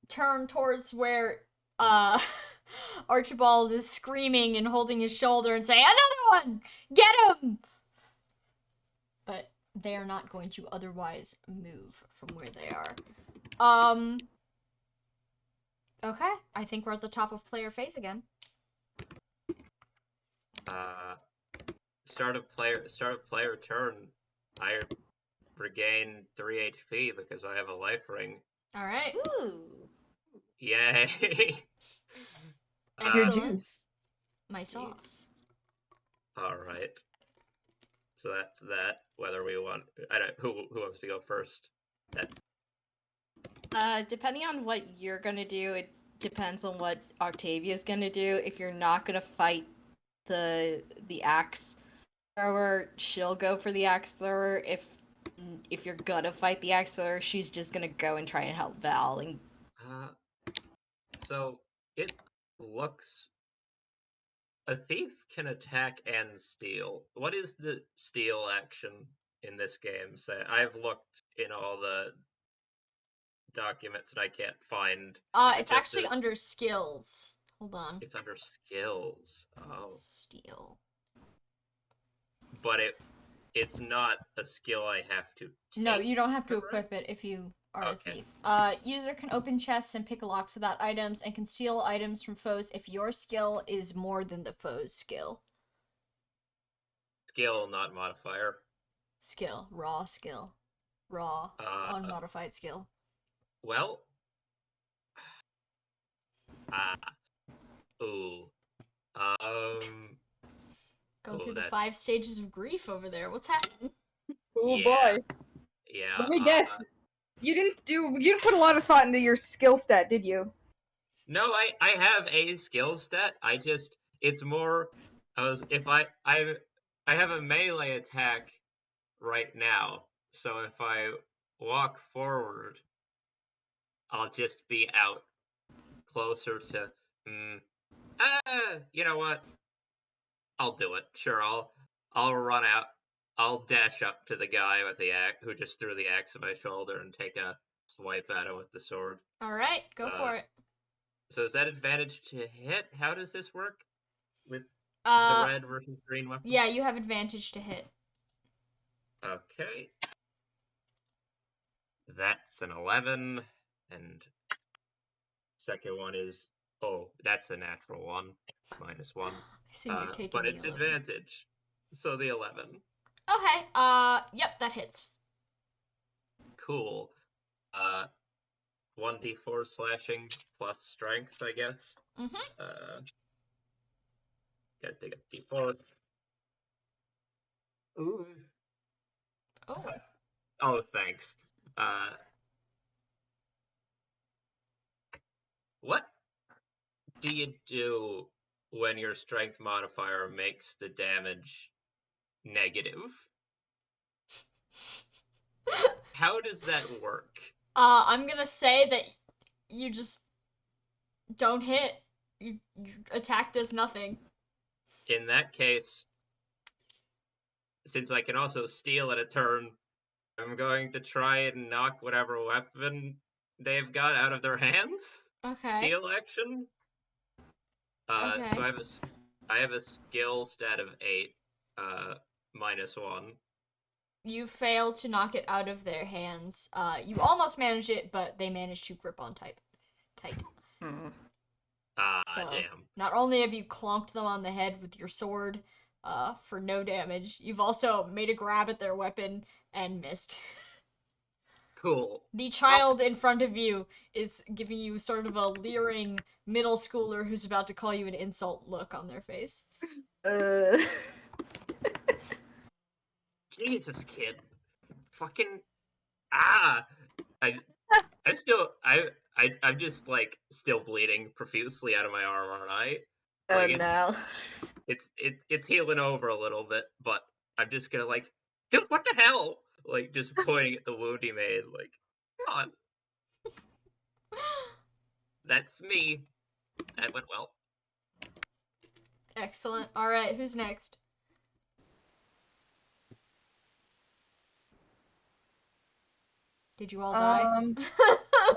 turn towards where Archibald is screaming and holding his shoulder and say, Another one! Get him! But they are not going to otherwise move from where they are. Okay, I think we're at the top of player phase again. Start of player turn. I regain 3 HP because I have a life ring. Alright. Ooh. Yay! Your Excellent. juice. My sauce. Alright. So that's that. Whether we want... who wants to go first? Depending on what you're gonna do, it depends on what Octavia's gonna do. If you're not gonna fight the axe thrower, she'll go for the axe thrower. If you're gonna fight the axe thrower, she's just gonna go and try and help Val. And So it looks... A thief can attack and steal. What is the steal action in this game? So I've looked in all the documents and I can't find. It's actually under skills. Hold on. It's under skills. Oh. Steal. But it's not a skill I have to take. No, you don't have to Correct? equip it if you are Okay. a thief. User can open chests and pick locks without items and can steal items from foes if your skill is more than the foe's skill. Skill, not modifier. Skill. Raw skill. Raw. Unmodified skill. Well. Ooh. Going through the 5 stages of grief over there. What's happening? Oh Yeah. boy. Yeah. Let me guess. You didn't put a lot of thought into your skill stat, did you? No, I have a skill stat. It's more if I have a melee attack right now. So if I walk forward, I'll just be out closer to you know what? I'll do it. Sure, I'll run out. I'll dash up to the guy with the axe who just threw the axe at my shoulder and take a swipe at him with the sword. Alright, go for it. So is that advantage to hit? How does this work? With the red versus green weapon? Yeah, you have advantage to hit. Okay. That's an 11, and second one is... Oh, that's a natural 1. -1. I assume you're taking but the it's 11. advantage. So the 11. Okay, yep, that hits. Cool. 1d4 slashing plus strength, I guess. Mm-hmm. Gotta take a d4. Ooh. Oh. Oh, thanks. What do you do when your strength modifier makes the damage negative? How does that work? I'm gonna say that you just don't hit. Your attack does nothing. In that case, since I can also steal at a turn, I'm going to try and knock whatever weapon they've got out of their hands. Okay. Steal action. Okay. So I have a skill stat of 8, -1. You fail to knock it out of their hands. You almost manage it, but they managed to grip on tight. So, Damn. not only have you clonked them on the head with your sword, for no damage, you've also made a grab at their weapon and missed. Cool. The child in front of you is giving you sort of a leering middle schooler who's about to call you an insult look on their face. Jesus, kid. Fucking I'm just like still bleeding profusely out of my arm, aren't I? Like no. it's healing over a little bit, but I'm just gonna like, dude, what the hell? Like just pointing at the wound he made, like, come on. That's me. That went well. Excellent. Alright, who's next? Did you all die?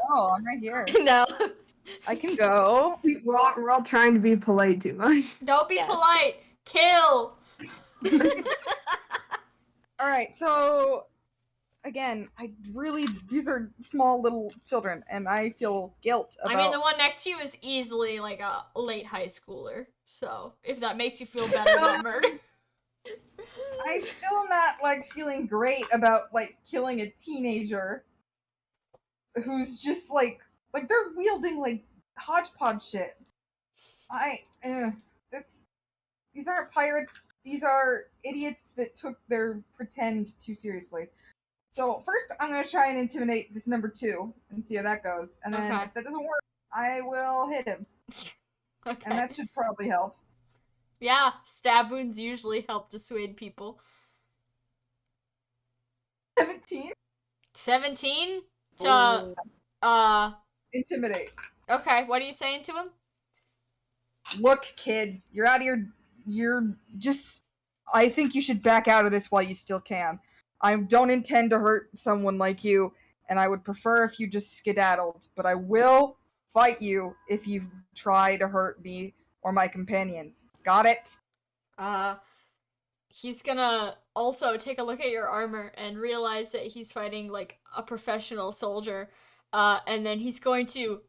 No, I'm right here. No. I can go. We're all trying to be polite too much. Don't be Yes. polite! Kill! Alright, so again, these are small little children, and I feel guilt about. I mean, the one next to you is easily like a late high schooler, so if that makes you feel better about murder. I'm still not like feeling great about like killing a teenager who's just like they're wielding like hodgepodge shit. These aren't pirates. These are idiots that took their pretend too seriously. So first, I'm gonna try and intimidate this number 2 and see how that goes. And then Okay. if that doesn't work, I will hit him, Okay. and that should probably help. Yeah, stab wounds usually help dissuade people. 17. 17 to Intimidate. okay, what are you saying to him? Look, kid, you're out of you're just. I think you should back out of this while you still can. I don't intend to hurt someone like you, and I would prefer if you just skedaddled, but I will fight you if you try to hurt me or my companions. Got it? He's gonna also take a look at your armor and realize that he's fighting like a professional soldier. And then he's going to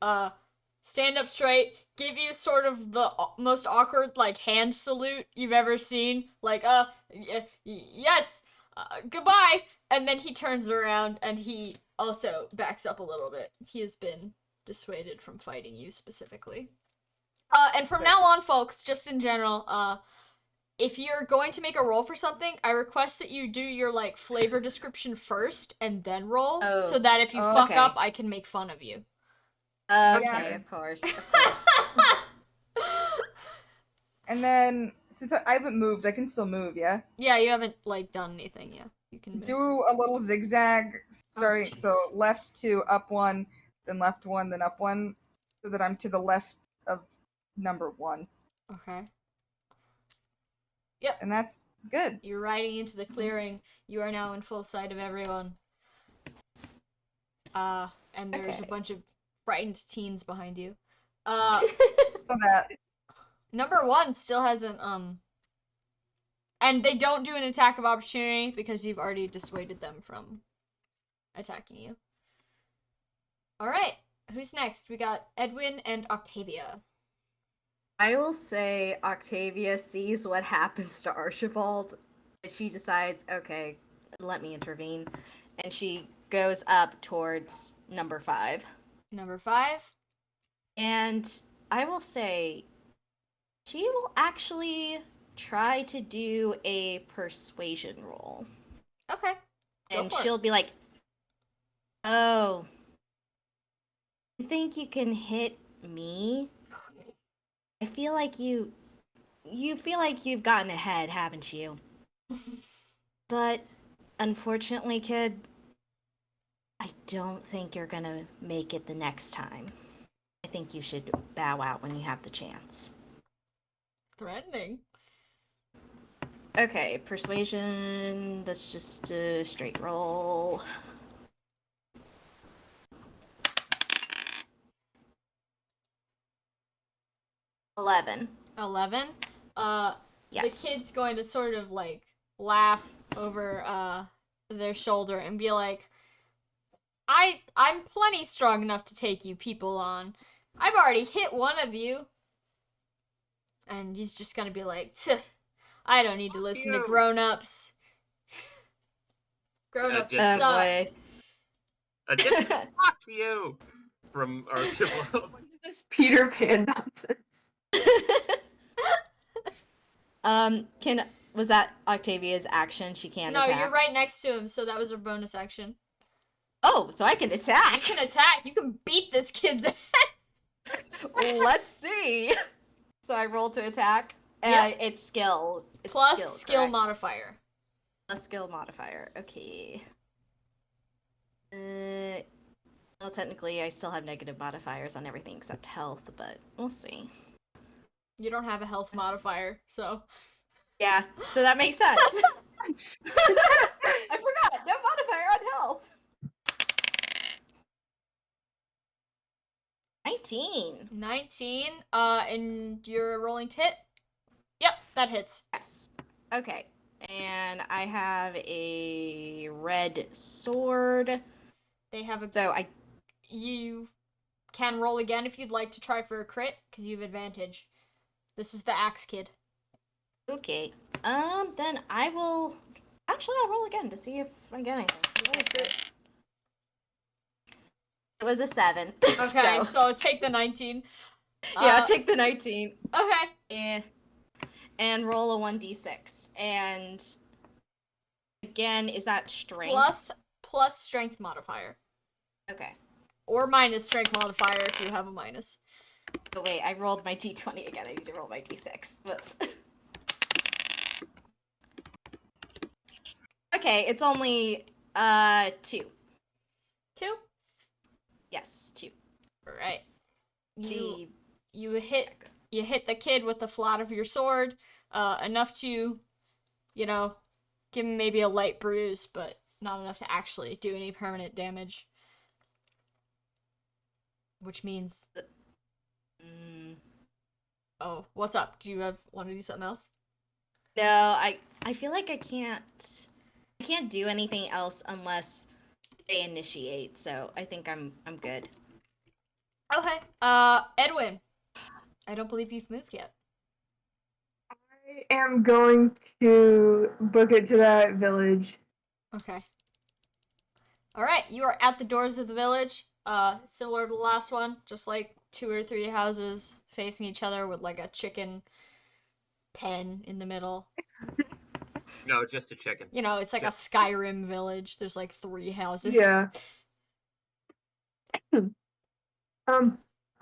stand up straight, give you sort of the most awkward like hand salute you've ever seen. Like, yes, goodbye. And then he turns around and he also backs up a little bit. He has been dissuaded from fighting you specifically. And from now on, folks, just in general, if you're going to make a roll for something, I request that you do your like flavor description first and then roll, so that if you fuck up, I can make fun of you. Okay, Yeah. of course, of course. And then since I haven't moved, I can still move. Yeah. Yeah, you haven't like done anything yet. You can move. Do a little zigzag starting. So left 2, up 1, then left 1, then up 1, so that I'm to the left of number 1. Okay. Yep. And that's good. You're riding into the clearing. You are now in full sight of everyone. And there's a bunch of frightened teens behind you. So that. Number 1 still hasn't, and they don't do an attack of opportunity because you've already dissuaded them from attacking you. Alright, who's next? We got Edwin and Octavia. I will say Octavia sees what happens to Archibald, and she decides, okay, let me intervene, and she goes up towards number 5. Number 5? And I will say she will actually try to do a persuasion roll. Okay. And she'll be like, oh, you think you can hit me? I feel like you feel like you've gotten ahead, haven't you? But unfortunately, kid, I don't think you're gonna make it the next time. I think you should bow out when you have the chance. Threatening. Okay, persuasion, that's just a straight roll. $11. 11? Yes. The kid's going to sort of like laugh over their shoulder and be like, I'm plenty strong enough to take you people on. I've already hit one of you. And he's just gonna be like, I don't need to listen to grown-ups. Grown-ups just- suck. Boy. Just fuck you from Archibald. What is this Peter Pan nonsense? Was that Octavia's action? She can't No, attack. you're right next to him, so that was her bonus action. Oh, so I can attack. You can attack. You can beat this kid's ass. Let's see. So I roll to attack. Yep. It's skill. It's Plus skill correct? modifier. A skill modifier. Okay. Well, technically, I still have negative modifiers on everything except health, but we'll see. You don't have a health modifier, so. Yeah, so that makes sense. I forgot. No modifier on health. 19. 19. And you're rolling to hit? Yep, that hits. Yes. Okay. And I have a red sword. They have a. So You can roll again if you'd like to try for a crit, because you have advantage. This is the axe kid. Okay. Then I will. Actually, I'll roll again to see if I get anything. It was a 7. Okay, so take the 19. Yeah, take the 19. Okay. And roll a 1d6. And again, is that strength? Plus strength modifier. Okay. Or minus strength modifier if you have a minus. Oh wait, I rolled my d20 again. I need to roll my d6. Whoops. Okay, it's only 2. 2? Yes, 2. Alright. Gee. You hit the kid with the flat of your sword, enough to, give him maybe a light bruise, but not enough to actually do any permanent damage. Which means... Oh, what's up? Do you want to do something else? No, I feel like I can't do anything else unless they initiate, so I think I'm good. Okay. Edwin. I don't believe you've moved yet. I am going to book it to that village. Okay. Alright, you are at the doors of the village. Similar to the last one, just like 2 or 3 houses facing each other with like a chicken pen in the middle. No, just a chicken. It's like a Skyrim village. There's like 3 houses. Yeah.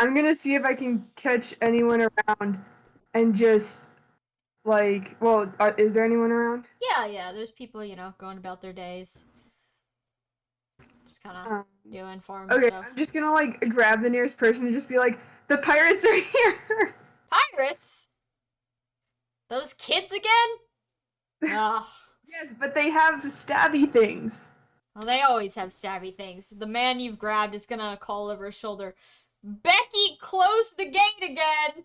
I'm gonna see if I can catch anyone around and just is there anyone around? Yeah, there's people, going about their days. Just kind of doing farm Okay, stuff. I'm just gonna grab the nearest person and just be like, the pirates are here! Pirates? Those kids again? Ugh. Yes, but they have the stabby things. Well, they always have stabby things. The man you've grabbed is gonna call over his shoulder, Becky, close the gate again!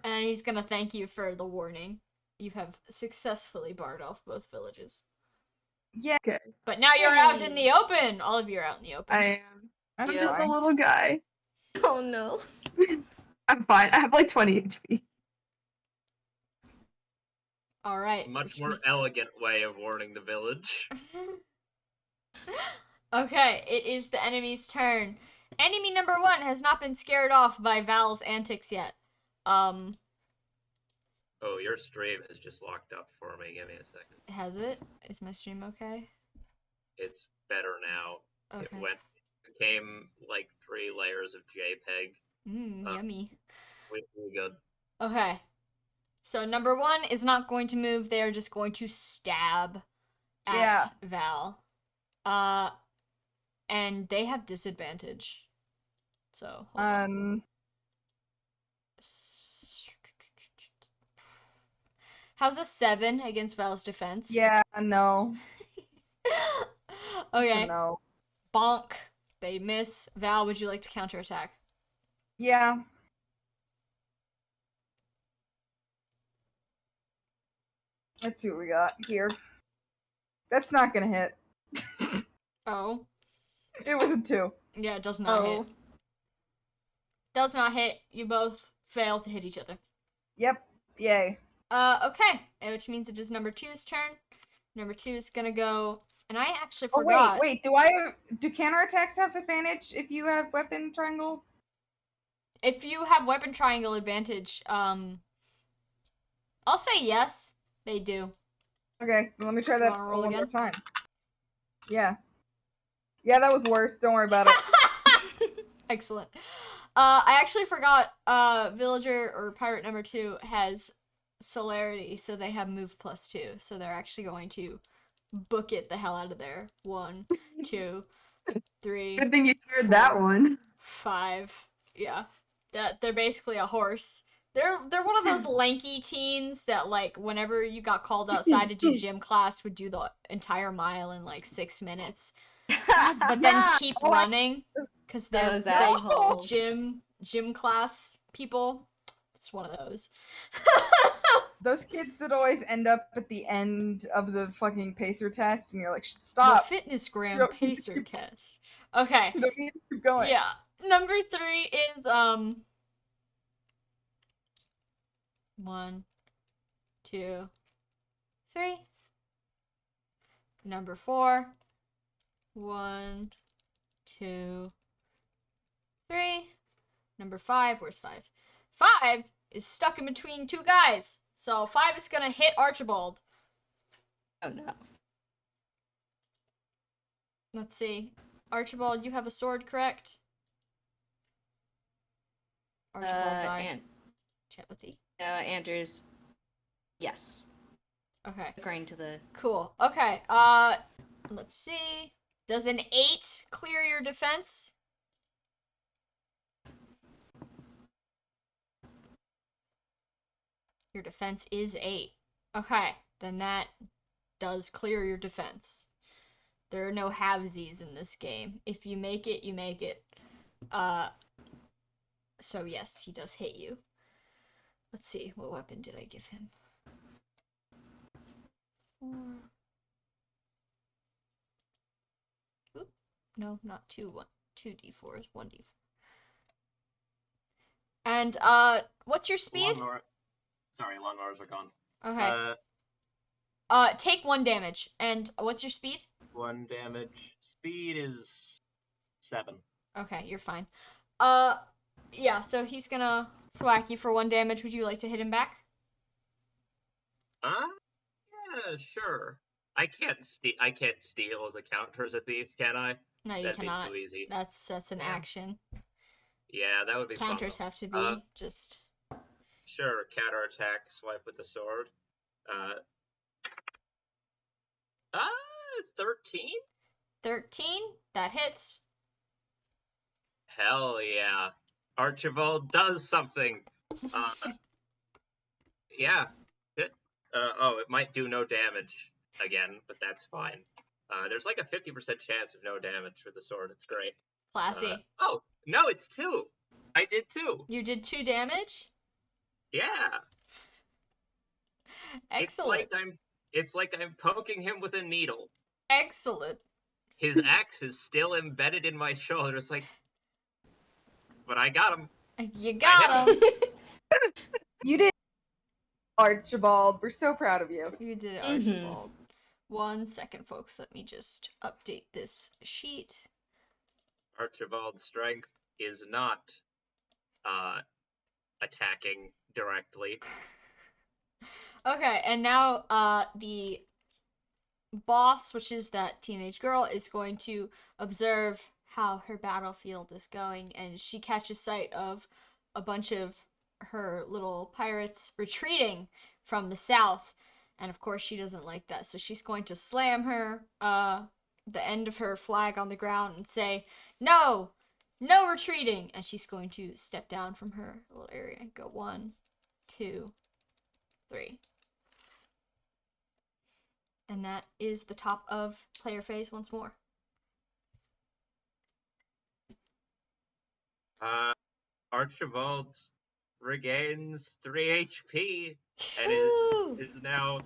And he's gonna thank you for the warning. You have successfully barred off both villages. Yeah. Okay. But now you're out in the open! All of you are out in the open. I am. I'm That's just a fine. little guy. Oh no. I'm fine. I have 20 HP. Alright. A much more elegant way of warning the village. Okay, it is the enemy's turn. Enemy number 1 has not been scared off by Val's antics yet. Oh, your stream is just locked up for me. Give me a second. Has it? Is my stream okay? It's better now. Okay. It became like 3 layers of JPEG. Yummy. Really good. Okay. So number 1 is not going to move. They are just going to stab at Val. And they have disadvantage. So hold on. How's a 7 against Val's defense? Yeah, no. Okay. No. Bonk. They miss. Val, would you like to counterattack? Yeah. Let's see what we got here. That's not gonna hit. Oh. It was a 2. Yeah, it does not hit. Does not hit. You both fail to hit each other. Yep. Yay. Okay. Which means it is number 2's turn. Number 2 is gonna go And I actually Oh forgot. wait. Do counterattacks have advantage if you have weapon triangle? If you have weapon triangle advantage, I'll say yes, they do. Okay, let me try You that wanna roll one more again? time. Yeah. Yeah, that was worse. Don't worry about it. Excellent. I actually forgot villager or pirate number 2 has celerity, so they have move +2, so they're actually going to book it the hell out of there. 1, 2, 3. Good thing you shared 4, that one. 5. Yeah. They're basically a horse. They're one of those lanky teens that, like, whenever you got called outside to do gym class, would do the entire mile in like 6 minutes, but then keep Oh, running because they're Those big assholes. gym class people. It's one of those. those kids that always end up at the end of the fucking pacer test, and you're like, The stop. fitness You gram don't need to pacer keep- test. Okay. You don't need to keep going. Yeah. Number 3 is 1, 2, 3. Number 4. 1, 2, 3. Number 5. Where's 5? 5 is stuck in between 2 guys. So 5 is gonna hit Archibald. Oh no. Let's see. Archibald, you have a sword, correct? Archibald died. And Telepathy. Andrews. Yes. Okay. According to the. Cool. Okay. Let's see. Does an 8 clear your defense? Your defense is 8. Okay. Then that does clear your defense. There are no halvesies in this game. If you make it, you make it. So yes, he does hit you. Let's see. What weapon did I give him? 4. Oop. No, not 2. 2d4s. 1d4. And what's your speed? Lawnmowers are gone. Okay. Take 1 damage. And what's your speed? 1 damage. Speed is 7. Okay, you're fine. Yeah, so he's gonna thwack you for 1 damage. Would you like to hit him back? Yeah, sure. I can't steal as a counter as a thief, can I? No, you That'd cannot. be too easy. That's an action. Yeah, that would be Counters fun. have to be just. Sure, counterattack, swipe with the sword. 13? 13? That hits. Hell yeah. Archibald does something. Yeah. It might do no damage again, but that's fine. There's like a 50% chance of no damage with the sword. It's great. Classy. Oh, no, it's 2. I did 2. You did 2 damage? Yeah. Excellent. It's like I'm poking him with a needle. Excellent. His axe is still embedded in my shoulder. It's like, but I got him. You got him. You did, Archibald. We're so proud of you. You did it, Archibald. 1 second, folks. Let me just update this sheet. Archibald's strength is not attacking directly. Okay, and now the boss, which is that teenage girl, is going to observe how her battlefield is going, and she catches sight of a bunch of her little pirates retreating from the south, and of course she doesn't like that, so she's going to slam the end of her flag on the ground and say, no retreating, and she's going to step down from her little area and go 1, 2, 3. And that is the top of player phase once more. Archibald regains 3 HP and is now.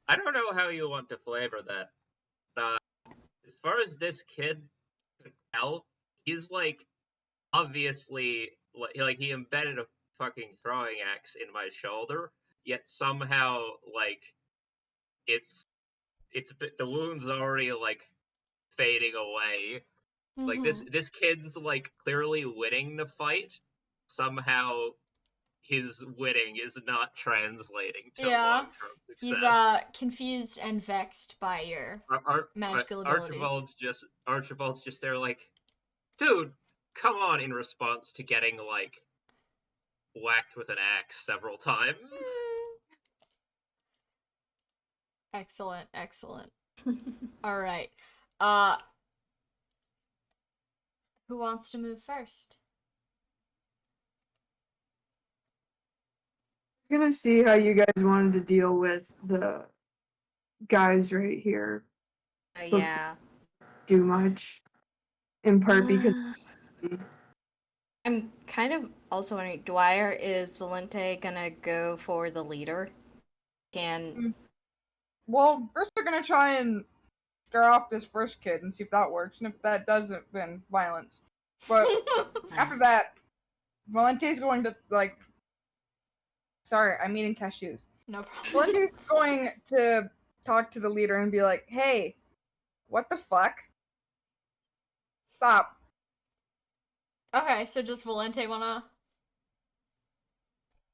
I don't know how you want to flavor that. As far as this kid could tell, he's like obviously like he embedded a fucking throwing axe in my shoulder, yet somehow like it's the wound's already like fading away. Like Mhm. this kid's like clearly winning the fight. Somehow his winning is not translating to Yeah. long-term He's success. confused and vexed by your Ar- magical abilities. Archibald's just there like, dude, come on, in response to getting like whacked with an axe several times. Excellent, excellent. All right. Uh who wants to move first? I was gonna see how you guys wanted to deal with the guys right here. Yeah. Do much. In part because I'm kind of also wondering, Dwyer, is Valente gonna go for the leader? Well, first we're gonna try and scare off this first kid and see if that works, and if that doesn't, then violence. But after that, Valente's going to, like... Sorry, I'm eating cashews. No problem. Valente's going to talk to the leader and be like, hey, what the fuck? Stop. Okay, so just Valente wanna...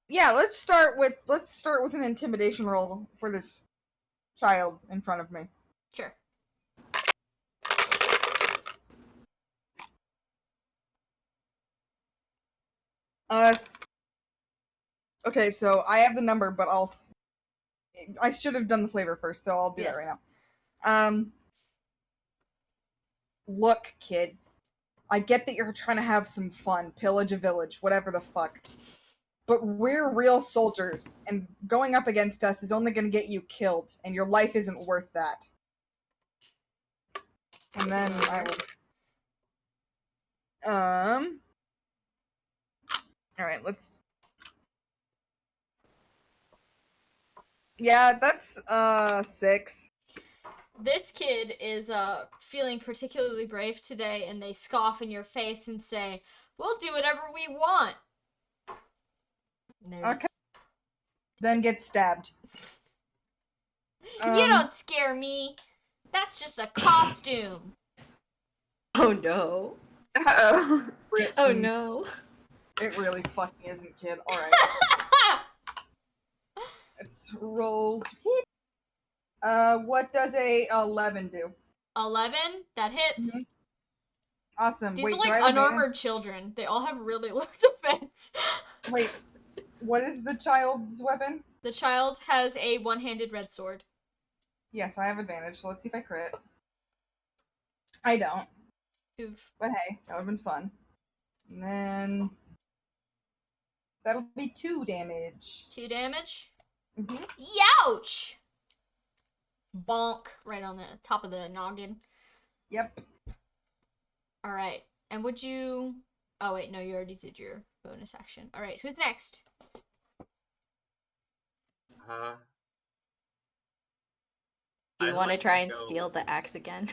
Yeah, let's start with an intimidation roll for this child in front of me. Sure. Okay, so I have the number, but I should have done the flavor first, so I'll do that Yes. right now. Look, kid. I get that you're trying to have some fun, pillage a village, whatever the fuck. But we're real soldiers, and going up against us is only going to get you killed, and your life isn't worth that. And then I will... Alright, let's... Yeah, that's, 6. This kid is feeling particularly brave today, and they scoff in your face and say, "We'll do whatever we want." Okay. Then get stabbed. You don't scare me. That's just a costume. Oh no. Uh-oh. Oh no. It really fucking isn't, kid. Alright. Let's roll to hit. What does a 11 do? 11? That hits. Mhm. Awesome. These Wait, are do I like have advantage? unarmored children. They all have really low defense. Wait, what is the child's weapon? The child has a one-handed red sword. Yeah, so I have advantage, so let's see if I crit. I don't. Oof. But hey, that would've been fun. And then... That'll be 2 damage. 2 damage? Mm-hmm. Youch! Bonk. Right on the top of the noggin. Yep. Alright. And would you... Oh, wait, no, you already did your bonus action. Alright, who's next? Do you I'd want to like try and go- steal the axe again?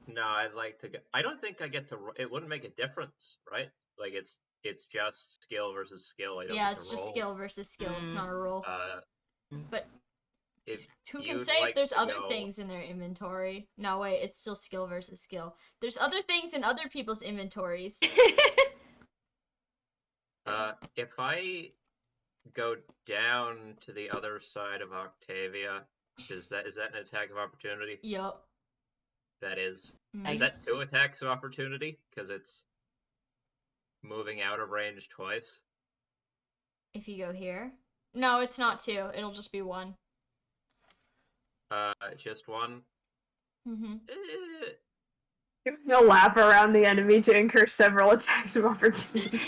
No, I'd like to go. I don't think I get to. It wouldn't make a difference, right? Like it's just skill versus skill. I don't Yeah, get to it's just roll. skill versus skill. It's not a roll. But If who can you'd say if like there's to other go- things in their inventory? No, wait, it's still skill versus skill. There's other things in other people's inventories. If I go down to the other side of Octavia, is that an attack of opportunity? Yup. That is. Nice. Is that 2 attacks of opportunity? Because it's moving out of range twice. If you go here? No, it's not 2. It'll just be 1. Just 1. Mm-hmm. You'll lap around the enemy to incur several attacks of opportunity.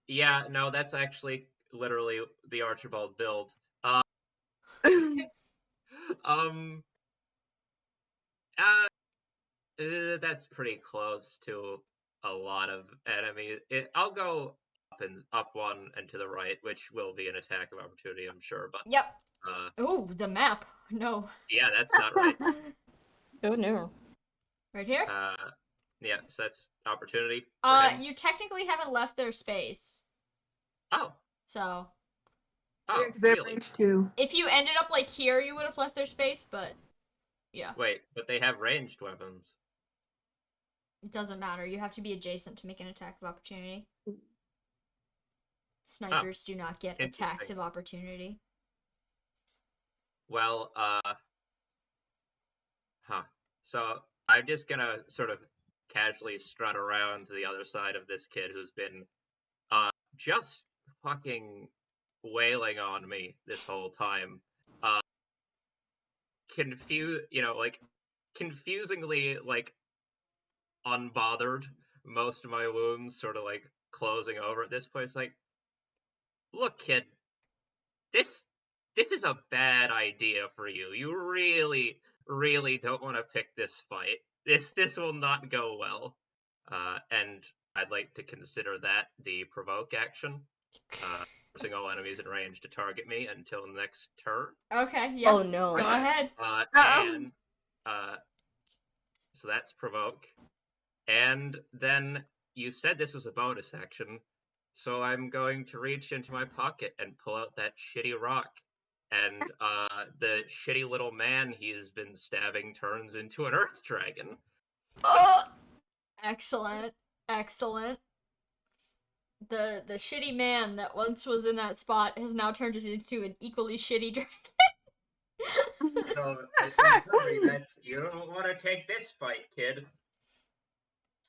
Yeah, no, that's actually literally the Archibald build. That's pretty close to a lot of enemies. I'll go up 1 and to the right, which will be an attack of opportunity, I'm sure. But Yep. Oh, the map. No. yeah, that's not right. Oh no. Right here? Yeah, so that's opportunity. For him. You technically haven't left their space. Oh. So. Oh, Yeah, 'cause they have really? range 2. If you ended up like here, you would have left their space, but yeah. Wait, but they have ranged weapons. It doesn't matter. You have to be adjacent to make an attack of opportunity. Snipers do not get attacks Interesting. of opportunity. Well, So I'm just gonna sort of casually strut around to the other side of this kid who's been just fucking wailing on me this whole time. Confusingly, like, unbothered. Most of my wounds sort of like closing over at this place. Like, look, kid, this is a bad idea for you. You really, really don't want to pick this fight. This will not go well. And I'd like to consider that the provoke action. Forcing all enemies in range to target me until next turn. Okay, yeah. Oh no. Go ahead. And so that's provoke. And then you said this was a bonus action, so I'm going to reach into my pocket and pull out that shitty rock. And the shitty little man he's been stabbing turns into an earth dragon. Excellent. Excellent. The shitty man that once was in that spot has now turned into an equally shitty dragon. So, you don't want to take this fight, kid.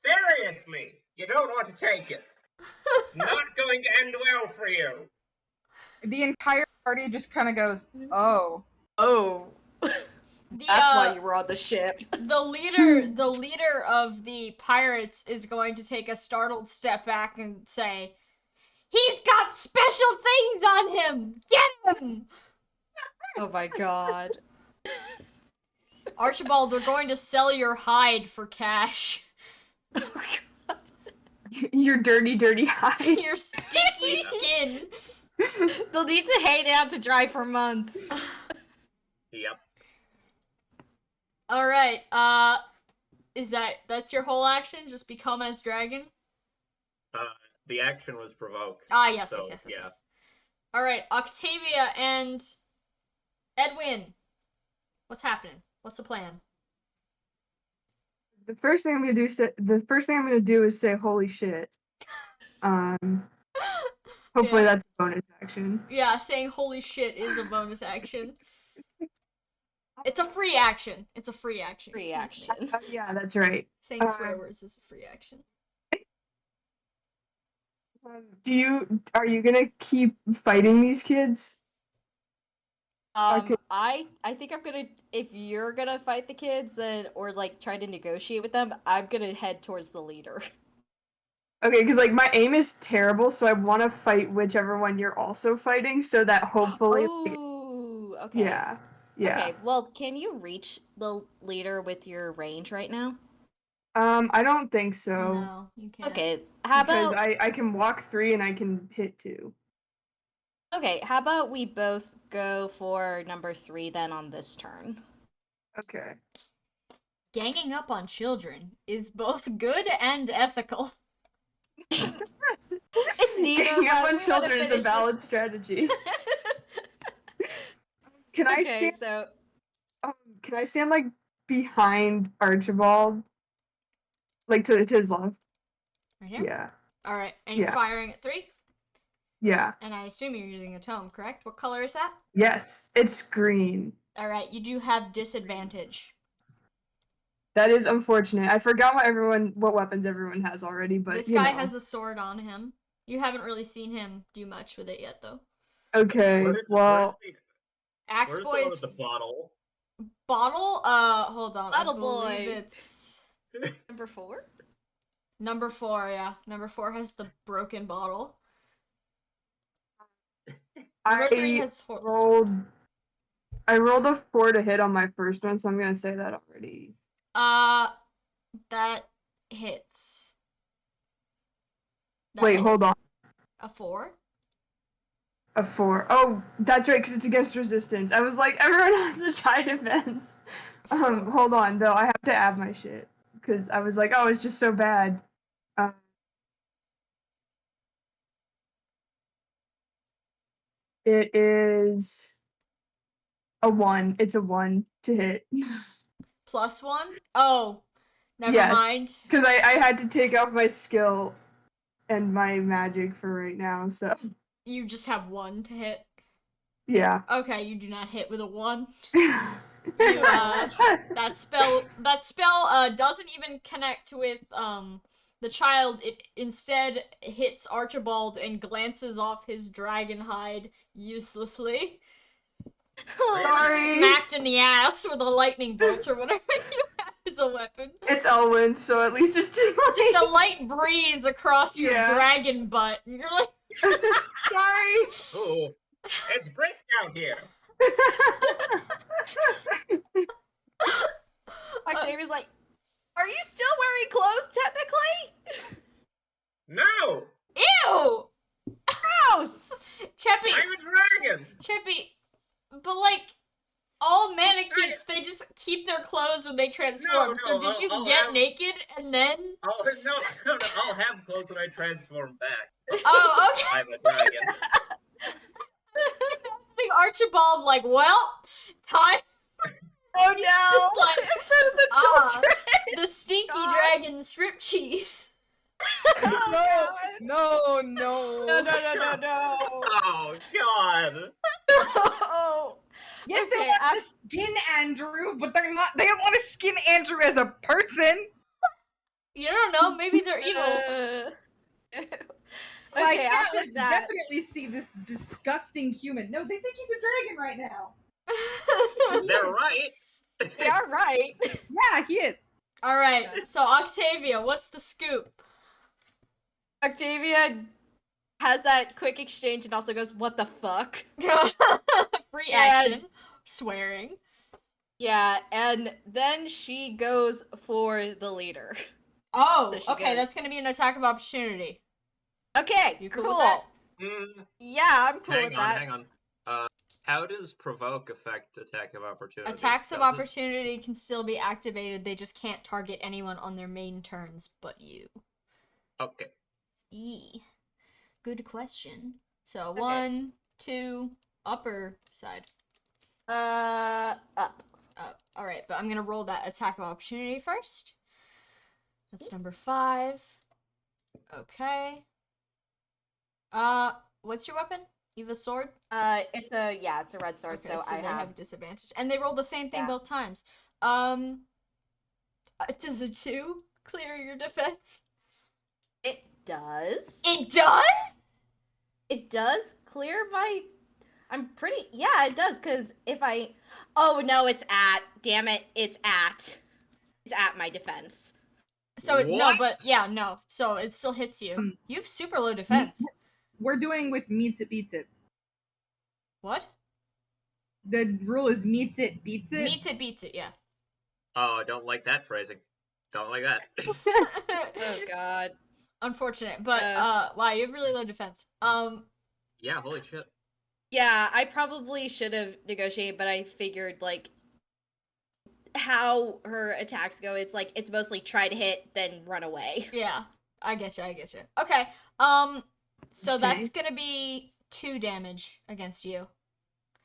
Seriously, you don't want to take it. It's not going to end well for you. The entire party just kind of goes, oh. Oh. That's why you were on the ship. The leader of the pirates is going to take a startled step back and say, "He's got special things on him! Get him!" Oh my god. Archibald, they're going to sell your hide for cash. Your dirty, dirty hide. Your sticky skin. They'll need to hang out to dry for months. Yep. Alright, that's your whole action? Just become as dragon? The action was provoke. Ah, yes, so, yes. Yeah. Alright, Octavia and Edwin. What's happening? What's the plan? The first thing I'm gonna do is say holy shit. Hopefully Yeah. that's a bonus action. Yeah, saying holy shit is a bonus action. It's a free action. It's a free action. Free excuse me. action. Yeah, that's right. Saying swear words is a free action. Are you gonna keep fighting these kids? I think I'm gonna, if you're gonna fight the kids, then, or like try to negotiate with them, I'm gonna head towards the leader. Okay, because like my aim is terrible, so I want to fight whichever one you're also fighting, so that hopefully. Ooh, okay. Yeah. Okay, well, can you reach the leader with your range right now? I don't think so. No, you can't. Okay, how Because about... I can walk 3 and I can hit 2. Okay, how about we both go for number 3 then on this turn? Okay. Ganging up on children is both good and ethical. It's neither. Ganging up on We wanna children is a finish valid this. strategy. Can I Okay, stand? so... Can I stand like behind Archibald, like to his left? Right here? Yeah. Alright, and you're Yeah. firing at 3? Yeah. And I assume you're using a tome, correct? What color is that? Yes, it's green. Alright, you do have disadvantage. That is unfortunate. I forgot what weapons everyone has already, but This guy has a sword on him. You haven't really seen him do much with it yet, though. Okay, well, Axe where's Boy the one is with the bottle? bottle. Hold on. Bottle I believe boy. it's Number 4? number 4. Yeah, number 4 has the broken bottle. Number 3 has I rolled a 4 to hit on my first one, so I'm gonna say that already. That hits. That Wait, hits. hold on. A 4? A 4. Oh, that's right, because it's against resistance. I was like, everyone has a high defense. Hold on, though. I have to add my shit. Because I was like, oh, it's just so bad. It is a 1. It's a 1 to hit. +1? Oh, never Yes, mind. because I had to take off my skill and my magic for right now, so You just have 1 to hit. yeah. Okay, you do not hit with a 1. That spell doesn't even connect with the child. It instead hits Archibald and glances off his dragon hide uselessly. Sorry. Smacked in the ass with a lightning bolt or whatever you have as a weapon. It's Elwyn, so at least it's Just a light breeze across your Yeah. dragon butt, and you're like, Sorry. Ooh, it's brisk out here. Octavia's like, are you still wearing clothes technically? No, ew! Gross! Cheppy, I'm a dragon. Cheppy, but like, all mannequins, they just keep their clothes when they transform. No, so did you I'll get have- naked and then? No, I'll have clothes when I transform back. Oh, okay. I'm a dragon. Big Archibald, like, well, time. Oh Just no! like, In front of the children! the stinky God. dragon strip cheese. Oh, No, no, no, no, no. Oh God. Oh. Yes, they Okay, want to skin Andrew, but they're not. They don't want to skin Andrew as a person. You don't know, maybe they're evil. Like, Okay, yeah, after let's that, definitely see this disgusting human. No, they think he's a dragon right now. They're right. they are right. Yeah, he is. All right, so Octavia, what's the scoop? Octavia has that quick exchange and also goes, "What the fuck?" Free action, swearing. Yeah, and then she goes for the leader. Oh, So she okay, goes- that's gonna be an attack of opportunity. Okay, You cool cool. with that? Yeah, I'm cool Hang with on, that. hang on. How does provoke affect attack of opportunity? Attacks of Does it? opportunity can still be activated. They just can't target anyone on their main turns but you. Okay. Yee. Good question. So Okay. 1, 2, upper side. Up. Up. All right, but I'm gonna roll that attack of opportunity first. That's number 5. Okay. What's your weapon? You have a sword? It's a red sword, Okay, so I they have. have disadvantage, and they roll the same thing Yeah. both times. Does a 2 clear your defense? It does. It does. It does clear my. I'm pretty. Yeah, it does. Cause if I. Oh no, it's at. Damn it, it's at. It's at my defense. So no, What? but yeah, no. So it still hits you. You have super low defense. We're doing with meets it, beats it. What? The rule is meets it, beats it. Meets it, beats it. Yeah. Oh, I don't like that phrasing. Don't like that. Oh god. Unfortunate, but wow, you have really low defense. Yeah, holy shit. Yeah, I probably should have negotiated, but I figured like how her attacks go. It's like it's mostly try to hit, then run away. Yeah, I get you. Okay. So that's gonna be 2 damage against you.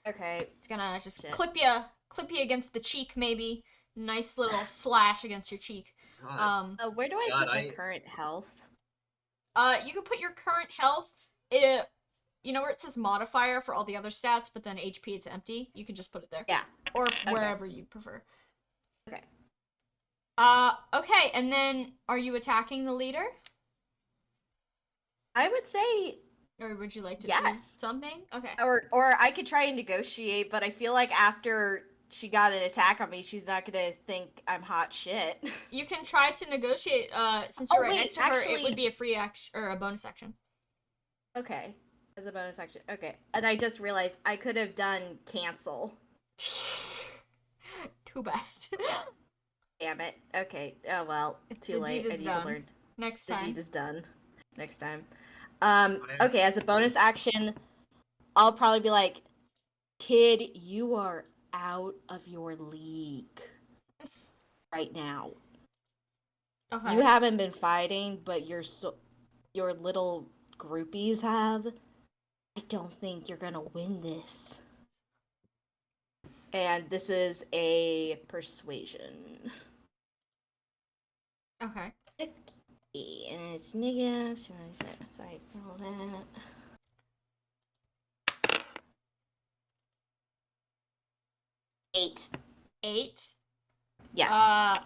Okay. It's gonna just Shit. clip you against the cheek, maybe. Nice little slash against your cheek. God. Where do I God, put my I- current health? You can put your current health. You know where it says modifier for all the other stats, but then HP it's empty. You can just put it there. Yeah. Or wherever you prefer. Okay. Okay, and then are you attacking the leader? I would say, Or would you like to do Yes. something? Okay. or I could try and negotiate, but I feel like after she got an attack on me, she's not gonna think I'm hot shit. You can try to negotiate, since you're Oh, right wait, next to her, it actually- would be a free action, or a bonus action. Okay. As a bonus action. Okay. And I just realized I could have done cancel. Too bad. Damn it. Okay. Oh well. Too The late. deed I is need done. to learn. Next The time. deed is done. Next time. Okay, as a bonus action, I'll probably be like, kid, you are out of your league right now. Okay. You haven't been fighting, but your little groupies have. I don't think you're gonna win this. And this is a persuasion. Okay. And it's negative. Sorry, roll that. 8. 8. Yes.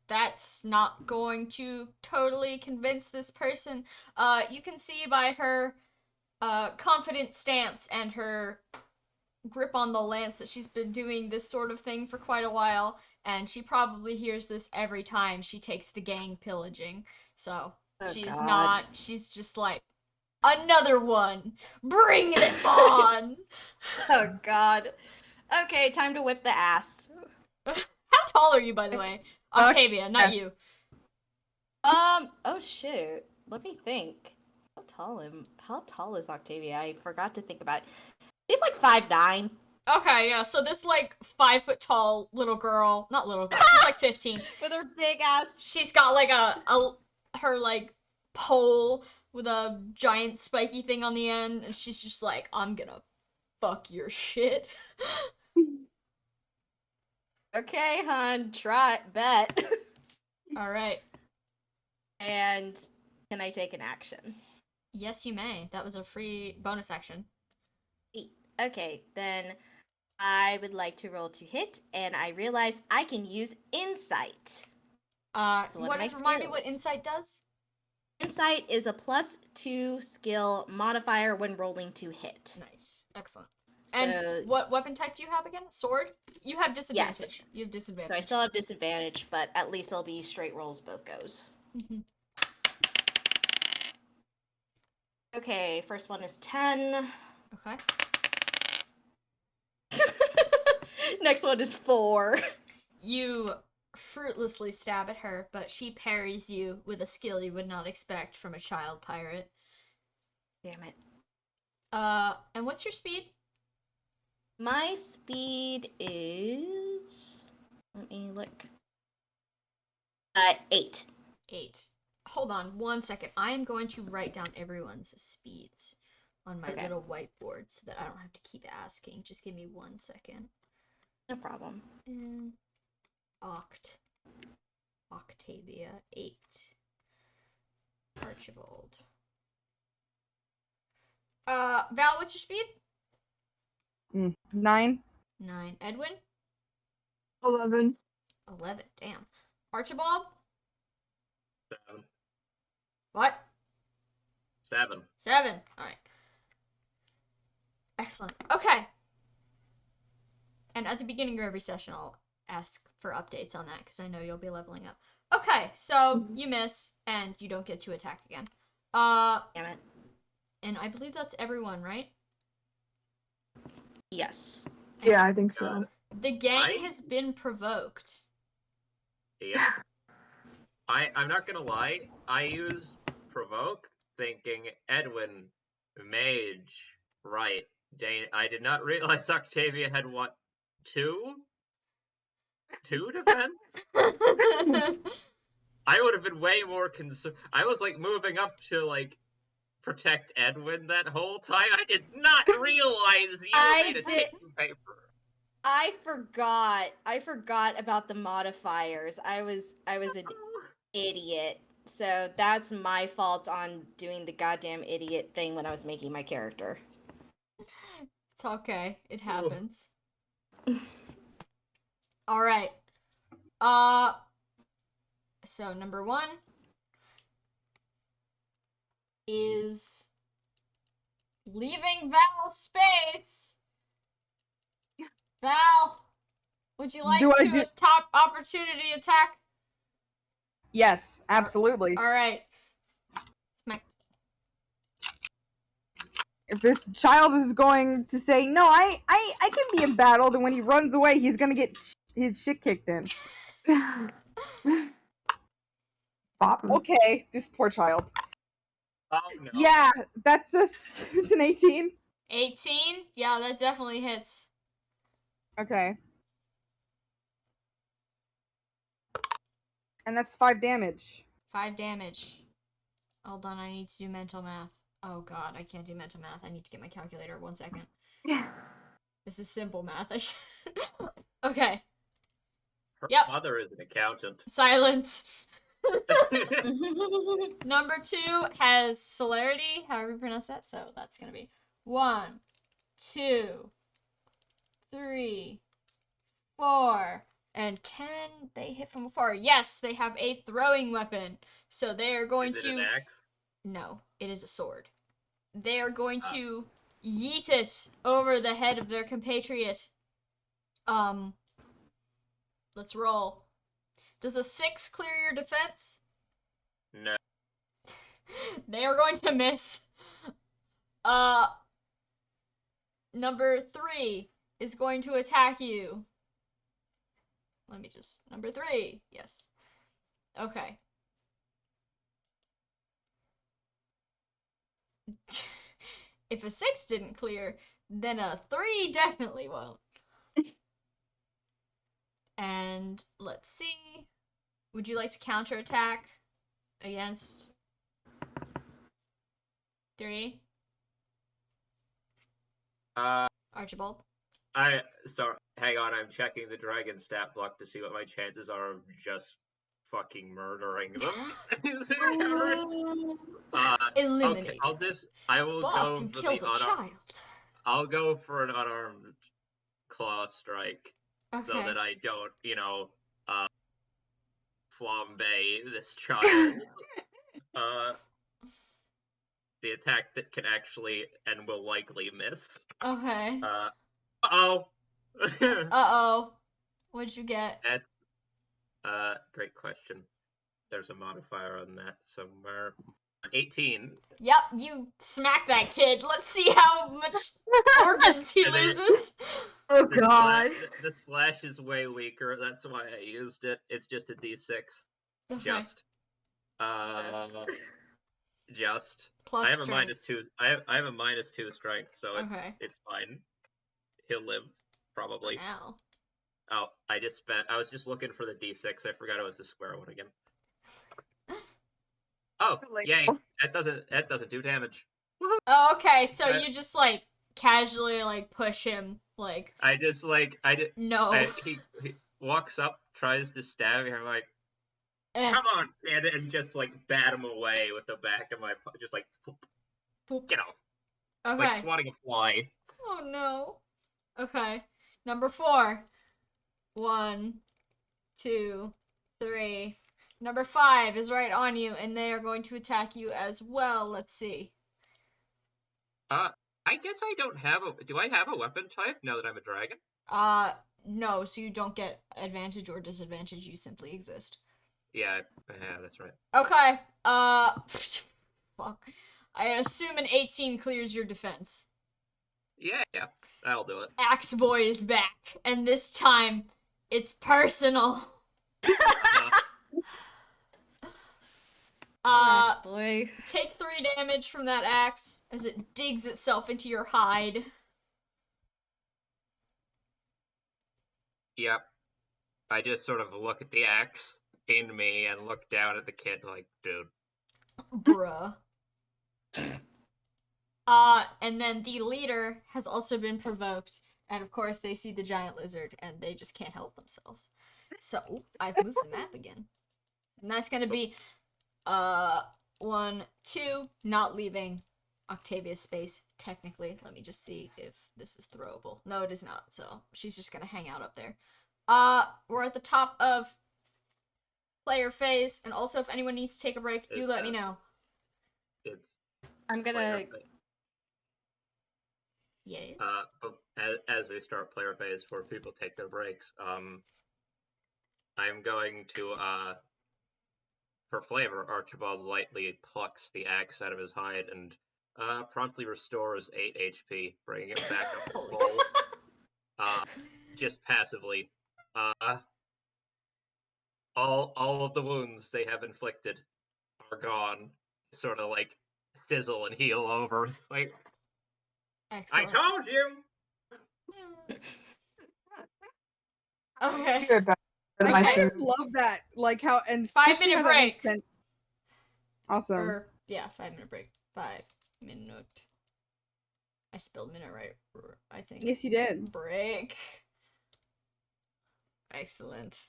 That's not going to totally convince this person. You can see by her confident stance and her grip on the lance that she's been doing this sort of thing for quite a while, and she probably hears this every time she takes the gang pillaging. So she's just like, another one! Bring it on! Oh god. Okay, time to whip the ass. How tall are you, by the way? Octavia, not you. Oh shoot. Let me think. How tall is Octavia? I forgot to think about it. She's like 5'9". Okay, yeah, so this, like, 5 foot tall little girl, not little girl, she's like 15. With her big ass. She's got, like, her, like, pole with a giant spiky thing on the end, and she's just like, I'm gonna fuck your shit. Okay, hon, try it, bet. Alright. And can I take an action? Yes, you may. That was a free bonus action. Okay, then I would like to roll to hit, and I realize I can use insight. Remind me what insight does? Insight is a +2 skill modifier when rolling to hit. Nice. Excellent. So, And what weapon type do you have again? Sword? You have disadvantage. Yes. You have disadvantage. So I still have disadvantage, but at least it'll be straight rolls both goes. Mm-hmm. Okay, first one is 10. Okay. Next one is 4. You fruitlessly stab at her, but she parries you with a skill you would not expect from a child pirate. Damn it. And what's your speed? My speed is... Let me look. 8. 8. Hold on 1 second. I am going to write down everyone's speeds on my little whiteboard so that I don't have to keep asking. Just give me 1 second. No problem. And Octavia 8. Archibald. Val, what's your speed? 9. 9. Edwin? 11. 11. Damn. Archibald? 7. What? 7. 7. Alright. Excellent. Okay. And at the beginning of every session, I'll ask for updates on that, because I know you'll be leveling up. Okay, so you miss, and you don't get to attack again. Damn it. And I believe that's everyone, right? Yes. Yeah, I think so. The gang has been provoked. Yeah. I'm not gonna lie, I used provoke thinking Edwin, mage, right. I did not realize Octavia had what, 2? 2 defense? I would have been way more concerned. I was like moving up to like protect Edwin that whole time. I did not realize you made a tissue paper. I forgot about the modifiers. I was an idiot. So that's my fault on doing the goddamn idiot thing when I was making my character. It's okay. It happens. Alright. So number 1 is leaving Val space. Val, would you like a top opportunity attack? Yes, absolutely. Alright. If this child is going to say, no, I can be in battle, then when he runs away, he's gonna get his shit kicked in. Okay, this poor child. Oh, no. Yeah, it's an 18. 18? Yeah, that definitely hits. Okay. And that's 5 damage. 5 damage. Hold on, I need to do mental math. Oh god, I can't do mental math. I need to get my calculator. 1 second. This is simple math. I should... Okay. Her Yep. mother is an accountant. Silence. Number 2 has celerity, however you pronounce that. So that's gonna be 1, 2, 3, 4. And can they hit from afar? Yes, they have a throwing weapon. So they are going Is it to. an axe? No, it is a sword. They are going to yeet it over the head of their compatriot. Let's roll. Does a 6 clear your defense? No. They are going to miss. Number 3 is going to attack you. Number 3, yes. Okay. If a 6 didn't clear, then a 3 definitely won't. And let's see. Would you like to counterattack against 3? Archibald? Sorry, hang on, I'm checking the dragon stat block to see what my chances are of just fucking murdering them. Eliminated. Okay, I will Boss, go you for killed the a child. I'll go for an unarmed claw strike. Okay. So that I don't, flambe this child. The attack that can actually and will likely miss. Okay. Uh-oh. Uh-oh. What'd you get? That's, great question. There's a modifier on that somewhere. 18. Yep, you smack that kid. Let's see how much organs he And then- loses. Oh god. The slash is way weaker. That's why I used it. It's just a d6. Okay. Just. Plus I have strength. a -2. I have a -2 strength, so it's fine. He'll live probably. Ow. Oh, I was just looking for the d6. I forgot it was the square one again. Oh, yay! That doesn't do damage. Woohoo! Oh, okay, so you just casually push him I just no. He walks up, tries to stab me. I'm like, Eh. come on, and just bat him away with the back of my just Poop. get off. Okay. Like swatting a fly. Oh no. Okay. Number 4. 1, 2, 3. Number 5 is right on you, and they are going to attack you as well. Let's see. I guess I don't have do I have a weapon type now that I'm a dragon? No, so you don't get advantage or disadvantage, you simply exist. Yeah, that's right. Okay, fuck. I assume an 18 clears your defense. Yeah, that'll do it. Axe Boy is back, and this time, it's personal. Axe boy. Take 3 damage from that axe as it digs itself into your hide. Yep. I just sort of look at the axe in me and look down at the kid like, dude. Bruh. And then the leader has also been provoked, and of course they see the giant lizard, and they just can't help themselves. So, I've moved the map again. And that's gonna be, 1, 2, not leaving Octavia's space, technically. Let me just see if this is throwable. No, it is not, so she's just gonna hang out up there. We're at the top of player phase, and also if anyone needs to take a break, do let me know. I'm gonna... Yeah. But as we start player phase where people take their breaks, I'm going to, for flavor, Archibald lightly plucks the axe out of his hide and promptly restores 8 HP, bringing it back up to full. Just passively. All of the wounds they have inflicted are gone. Sort of sizzle and heal over. It's like, Excellent. I told you! Okay. I kind of love that, how and 5 especially minute how that makes break. sense. Awesome. 5 minute break. 5 Minute. I spelled minute right, I think. Yes, you did. Break. Excellent.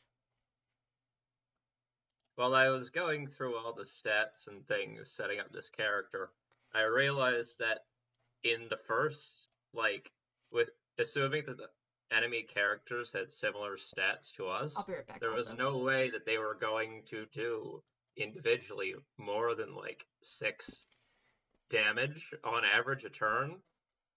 While I was going through all the stats and things setting up this character, I realized that in the first, like, with assuming that the enemy characters had similar stats to us, I'll be right back. there was also. no way that they were going to do individually more than like 6 damage on average a turn.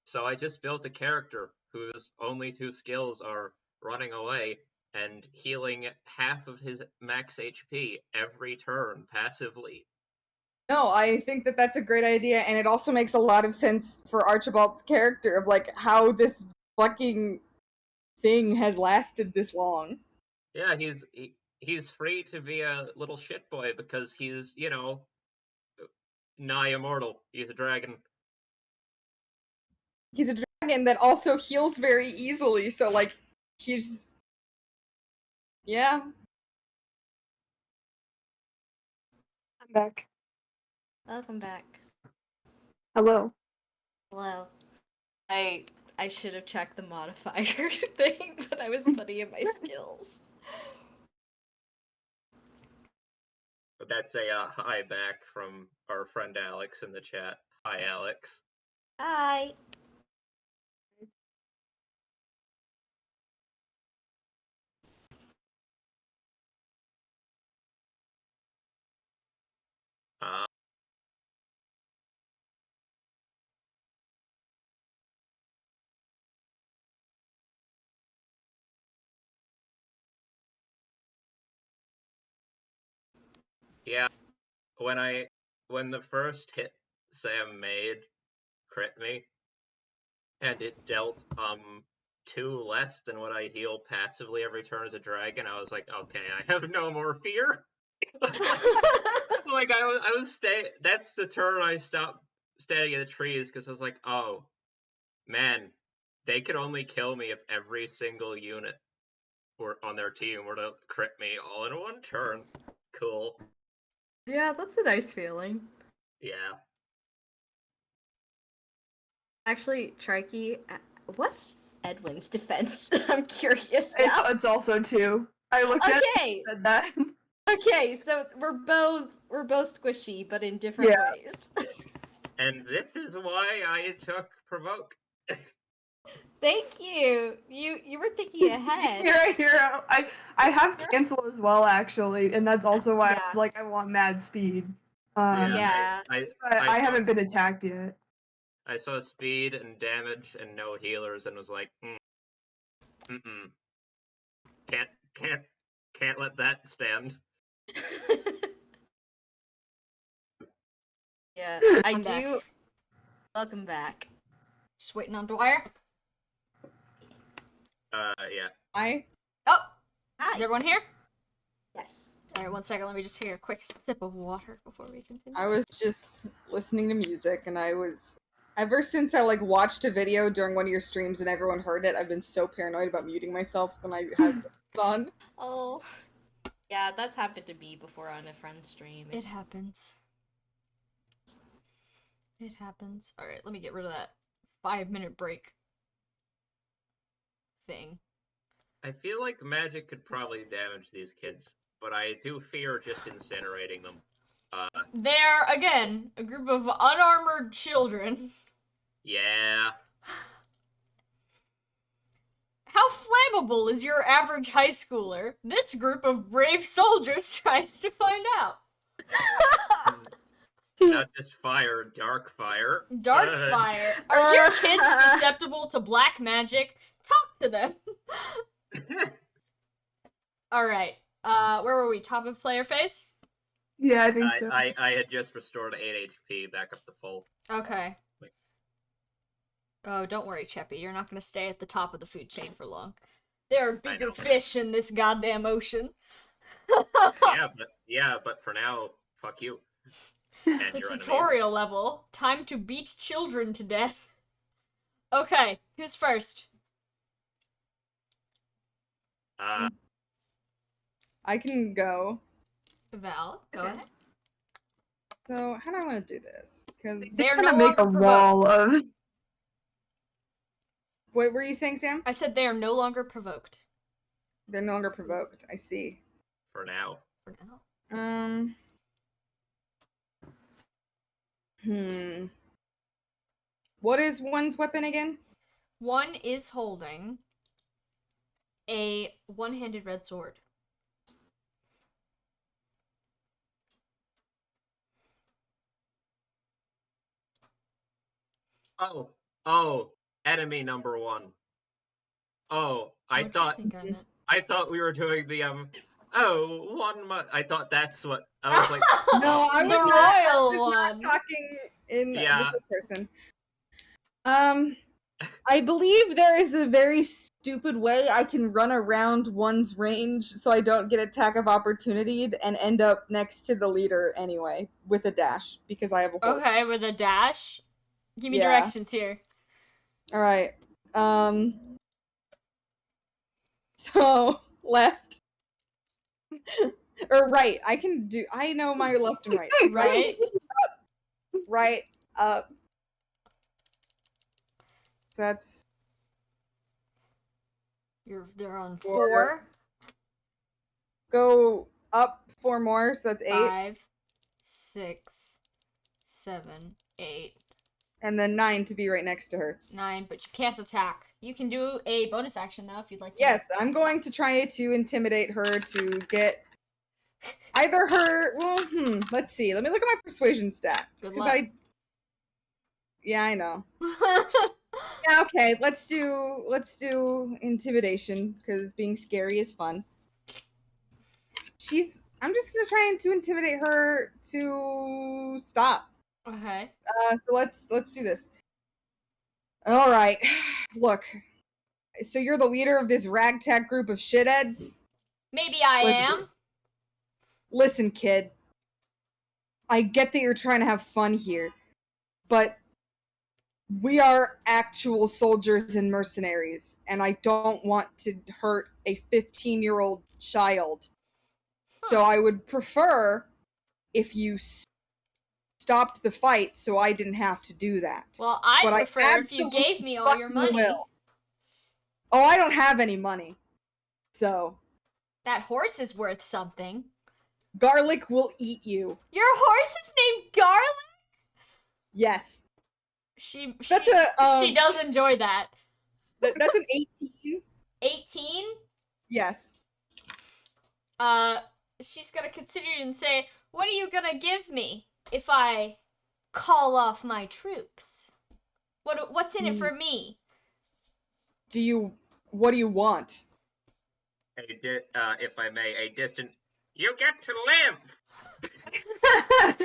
So I just built a character whose only 2 skills are running away and healing half of his max HP every turn passively. No, I think that that's a great idea, and it also makes a lot of sense for Archibald's character of like how this fucking thing has lasted this long. Yeah, he's free to be a little shit boy because he's, you know, nigh immortal. He's a dragon. He's a dragon that also heals very easily, so like he's yeah. I'm back. Welcome back. Hello. Hello. I should have checked the modifier thing, but I was putting in my skills. But that's a hi back from our friend Alex in the chat. Hi, Alex. Hi. Uh, yeah, when the first hit Sam made crit me, and it dealt 2 less than what I heal passively every turn as a dragon, I was like, okay, I have no more fear. Like I was that's the turn I stopped standing in the trees because I was like, oh man, they could only kill me if every single unit were on their team were to crit me all in one turn. Cool. Yeah, that's a nice feeling. Yeah. Actually, Trikey, what's Edwin's defense? I'm curious now. It's also 2. I looked at it Okay. and said that. Okay, so we're both squishy, but in different Yeah. ways. And this is why I took provoke. Thank you. You were thinking ahead. You're a hero. I have cancel as well, actually, and that's also why I Yeah. was like, I want mad speed. Yeah. But I I saw haven't been attacked yet. I saw speed and damage and no healers and was like, can't let that stand. Yeah, I'm back. Welcome back. Just waiting on Dwyer. Yeah. Oh! Hi. Is everyone here? Yes. Alright, 1 second. Let me just take a quick sip of water before we continue. I was just listening to music, and I was ever since I like watched a video during one of your streams and everyone heard it, I've been so paranoid about muting myself when I have this on. Oh. Yeah, that's happened to me before on a friend's stream. It happens. It happens. Alright, let me get rid of that 5-minute break thing. I feel like magic could probably damage these kids, but I do fear just incinerating them. They're, again, a group of unarmored children. Yeah. How flammable is your average high schooler? This group of brave soldiers tries to find out. Not just fire, dark fire. Dark fire. Are your kids susceptible to black magic? Talk to them. Alright. Where were we? Top of player phase? Yeah, I think so. I had just restored 8 HP back up to full. Okay. Oh, don't worry, Cheppy. You're not gonna stay at the top of the food chain for long. There are bigger fish in this goddamn ocean. yeah, but for now, fuck you. And The your tutorial enemies. level. Time to beat children to death. Okay, who's first? I can go. Val, go Okay. ahead. So how do I want to do this? Because They're gonna no make a longer wall provoked. of. what were you saying, Sam? I said they are no longer provoked. They're no longer provoked. I see. For now. For now. What is one's weapon again? One is holding a one-handed red sword. Oh, enemy number 1. Oh, I What do thought you think I meant? I thought we were doing the I thought that's what I was like. No, I the was not. I royal was not one. talking in Yeah. the third person. I believe there is a very stupid way I can run around one's range so I don't get attack of opportunity and end up next to the leader anyway with a dash because I have a horse. Okay, with a dash. Give me Yeah. directions here. All right. So left or right. I know my left and right. Right. Right. Up. That's They're on Four. 4, go up 4 more, so that's 8. 5, 6, 7, 8, And then 9 to be right next to her. 9, but you can't attack. You can do a bonus action though if you'd like to. Yes, I'm going to try to intimidate her to get either her. Well, let's see. Let me look at my persuasion stat. Good Because luck. Yeah, I know. Yeah, okay. Let's do intimidation because being scary is fun. I'm just gonna try to intimidate her to stop. Okay. So let's do this. All right. Look. So you're the leader of this ragtag group of shitheads? Maybe I am. Listen, kid. I get that you're trying to have fun here, but we are actual soldiers and mercenaries, and I don't want to hurt a 15-year-old child. So I would prefer if you stopped the fight so I didn't have to do that. Well, I'd But I prefer if you gave me all your fucking money. will. Oh, I don't have any money. So That horse is worth something. Garlic will eat you. Your horse is named Garlic? Yes. She That's does enjoy that. That's an 18. 18? Yes. She's gonna consider it and say, what are you gonna give me if I call off my troops? What's in it for me? What do you want? If I may, a distant. You get to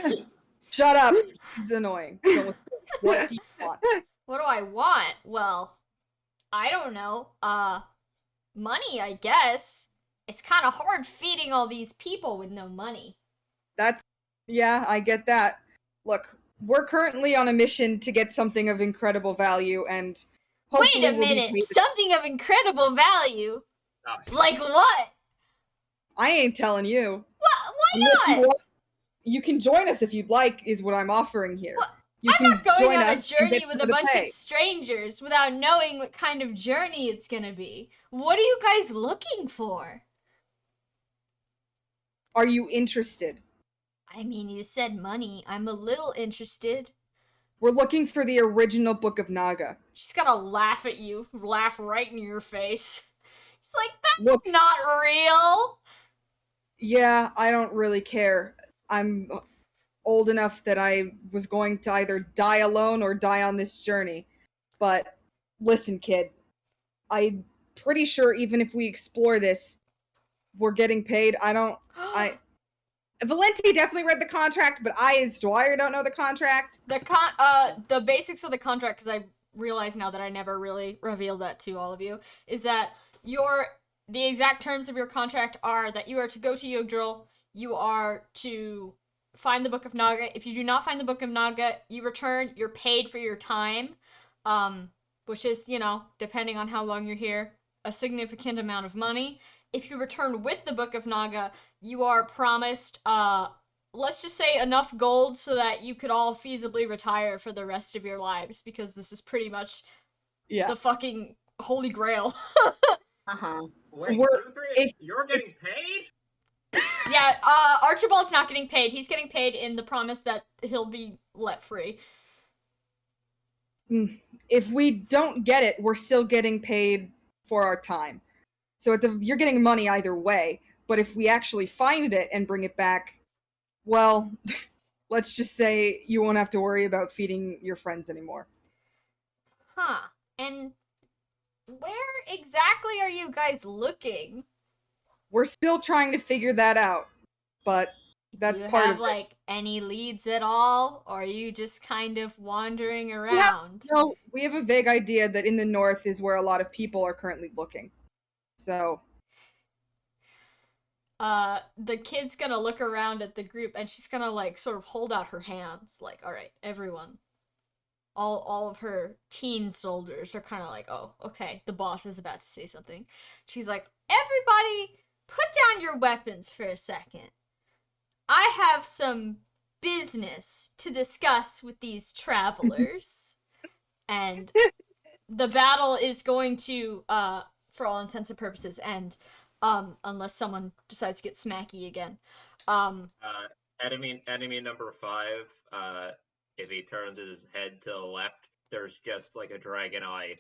live. Shut up. It's annoying. So, what do you want? What do I want? Well, I don't know. Money, I guess. It's kind of hard feeding all these people with no money. Yeah, I get that. Look, we're currently on a mission to get something of incredible value, and hopefully Wait a minute! Something of incredible value? Oh, Like what? I ain't telling you. Why Unless not? you can join us if you'd like, is what I'm offering here. What? You I'm not going join on a us and journey get with some a of the bunch pay. of strangers without knowing what kind of journey it's gonna be. What are you guys looking for? Are you interested? I mean, you said money. I'm a little interested. We're looking for the original Book of Naga. She's gonna laugh at you. Laugh right in your face. She's like, that's Look, not real! yeah, I don't really care. I'm old enough that I was going to either die alone or die on this journey. But listen, kid, I'm pretty sure even if we explore this, we're getting paid. Valenti definitely read the contract, but I, as Dwyer, don't know the contract. The basics of the contract, because I realize now that I never really revealed that to all of you, is that the exact terms of your contract are that you are to go to Jugdral, you are to find the Book of Naga. If you do not find the Book of Naga, you return, you're paid for your time, which is, depending on how long you're here, a significant amount of money. If you return with the Book of Naga, you are promised let's just say enough gold so that you could all feasibly retire for the rest of your lives, because this is pretty much the fucking holy grail. Uh-huh. Wait, We're- you three, you're getting paid? Yeah, Archibald's not getting paid. He's getting paid in the promise that he'll be let free. If we don't get it, we're still getting paid for our time. So you're getting money either way. But if we actually find it and bring it back, well, let's just say you won't have to worry about feeding your friends anymore. Huh. And where exactly are you guys looking? We're still trying to figure that out, but that's Do you part have, of it. like, any leads at all? Or are you just kind of wandering around? No, we have a vague idea that in the north is where a lot of people are currently looking. So, The kid's gonna look around at the group and she's gonna, like, sort of hold out her hands, like, alright, everyone. All of her teen soldiers are kind of like, oh, okay, the boss is about to say something. She's like, everybody, put down your weapons for a second. I have some business to discuss with these travelers. And the battle is going to, for all intents and purposes, end. Unless someone decides to get smacky again. Enemy number 5, if he turns his head to the left, there's just like a dragon eye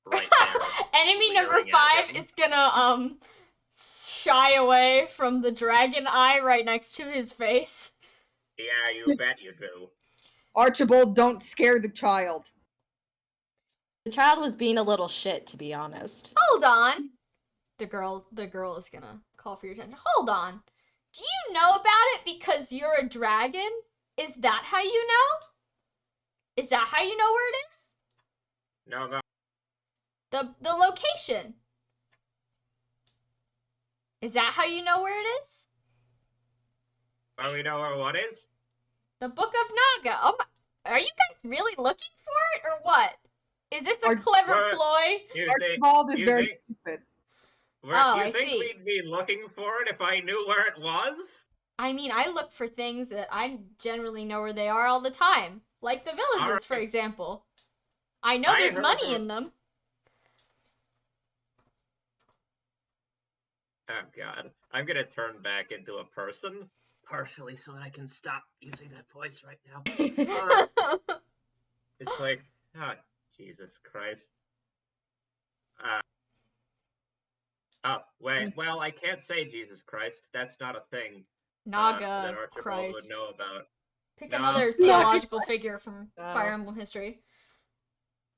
right there. Enemy number leering at 5 him. is gonna shy away from the dragon eye right next to his face. Yeah, you bet you do. Archibald, don't scare the child. The child was being a little shit, to be honest. Hold on. The girl is gonna call for your attention. Hold on. Do you know about it because you're a dragon? Is that how you know? Is that how you know where it is? No, The location. Is that how you know where it is? well, we know where what is? The Book of Naga. Oh my, are you guys really looking for it or what? Is this a clever We're- ploy? Archibald is you very think- stupid. You I think see. we'd be looking for it if I knew where it was? I mean, I look for things that I generally know where they are all the time. Like the villages, for Alright. example. I know I there's heard money of- in them. Oh god. I'm gonna turn back into a person. Partially so that I can stop using that voice right now. It's like, oh, Jesus Christ. Oh, wait, well, I can't say Jesus Christ. That's not a thing that Naga, Archibald would Christ. know about. Pick No. another No. theological figure from No. Fire Emblem history.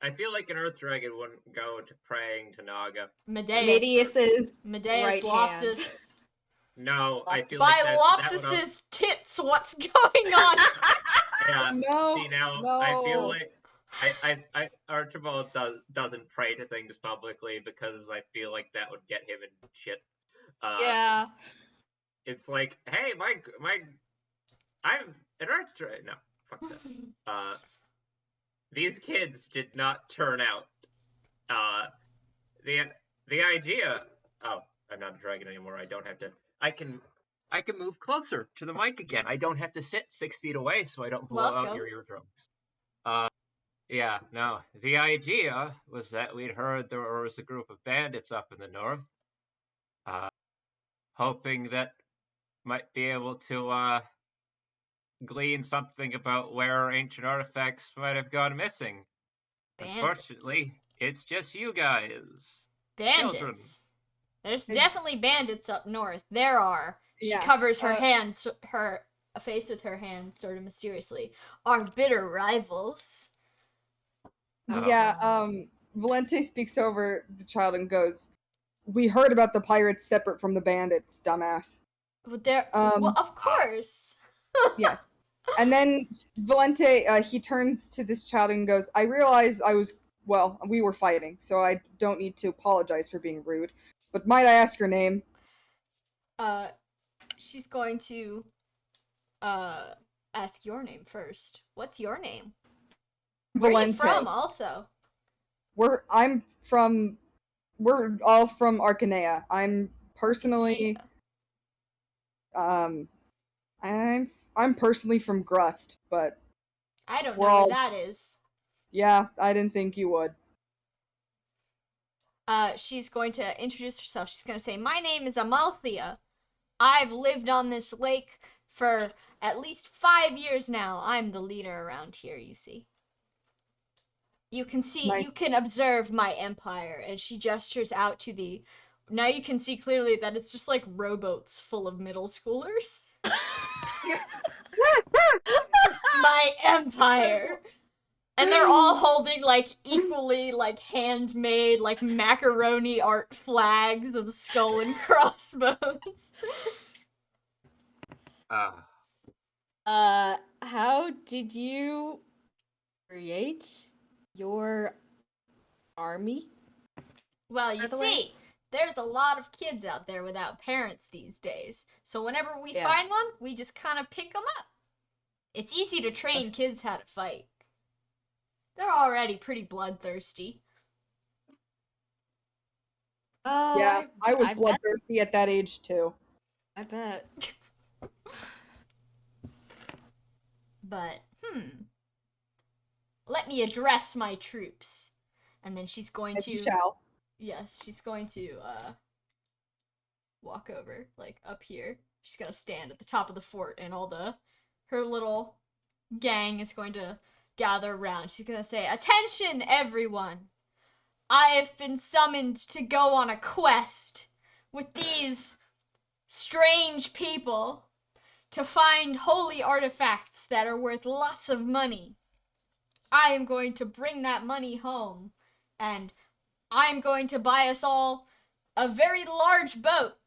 I feel like an Earth Dragon wouldn't go to praying to Naga. Medeus. Medius's Medeus right hand. Loptus. No, I feel By like that would Loptus's tits, what's going on? yeah. No, See now, no. I feel like Archibald doesn't pray to things publicly because I feel like that would get him in shit. Yeah. It's like, hey, my I'm an Earth Dragon. No, fuck that. These kids did not turn out. The idea. Oh, I'm not a dragon anymore. I don't have to. I can move closer to the mic again. I don't have to sit 6 feet away so I don't blow out Welcome. your eardrums. Yeah, no. The idea was that we'd heard there was a group of bandits up in the north. Hoping that might be able to glean something about where ancient artifacts might have gone missing. Bandits. Unfortunately, it's just you guys. Bandits. Children. There's definitely bandits up north. There are. She Yeah, covers her hands, her face with her hand, sort of mysteriously. Our bitter rivals. Yeah, Valente speaks over the child and goes, "We heard about the pirates separate from the bandits, dumbass." But there, Um, well, of course. Yes. And then Valente, he turns to this child and goes, "I realize we were fighting, so I don't need to apologize for being rude. But might I ask your name?" She's going to, ask your name first. What's your name? Where are you from, also? We're all from Arcanea. I'm personally, I'm personally from Grust, but I don't know we're where all that is. yeah. I didn't think you would. She's going to introduce herself. She's going to say, "My name is Amalthea. I've lived on this lake for at least 5 years now. I'm the leader around here, you see. You can see, Nice. you can observe my empire." And she gestures out to the. Now you can see clearly that it's just like rowboats full of middle schoolers. My empire. And they're all holding like equally like handmade like macaroni art flags of skull and crossbones. How did you create your army? Well, you By the way? see, there's a lot of kids out there without parents these days. So whenever we Yeah. find one, we just kind of pick them up. It's easy to train kids how to fight. They're already pretty bloodthirsty. Oh, Yeah, I was bet. bloodthirsty at that age too. I bet. But, let me address my troops. And then she's going As you to... shall. Yes, she's going to, walk over, like, up here. She's gonna stand at the top of the fort, and her little gang is going to gather around. She's gonna say, "Attention, everyone! I have been summoned to go on a quest with these strange people to find holy artifacts that are worth lots of money. I am going to bring that money home, and I'm going to buy us all a very large boat,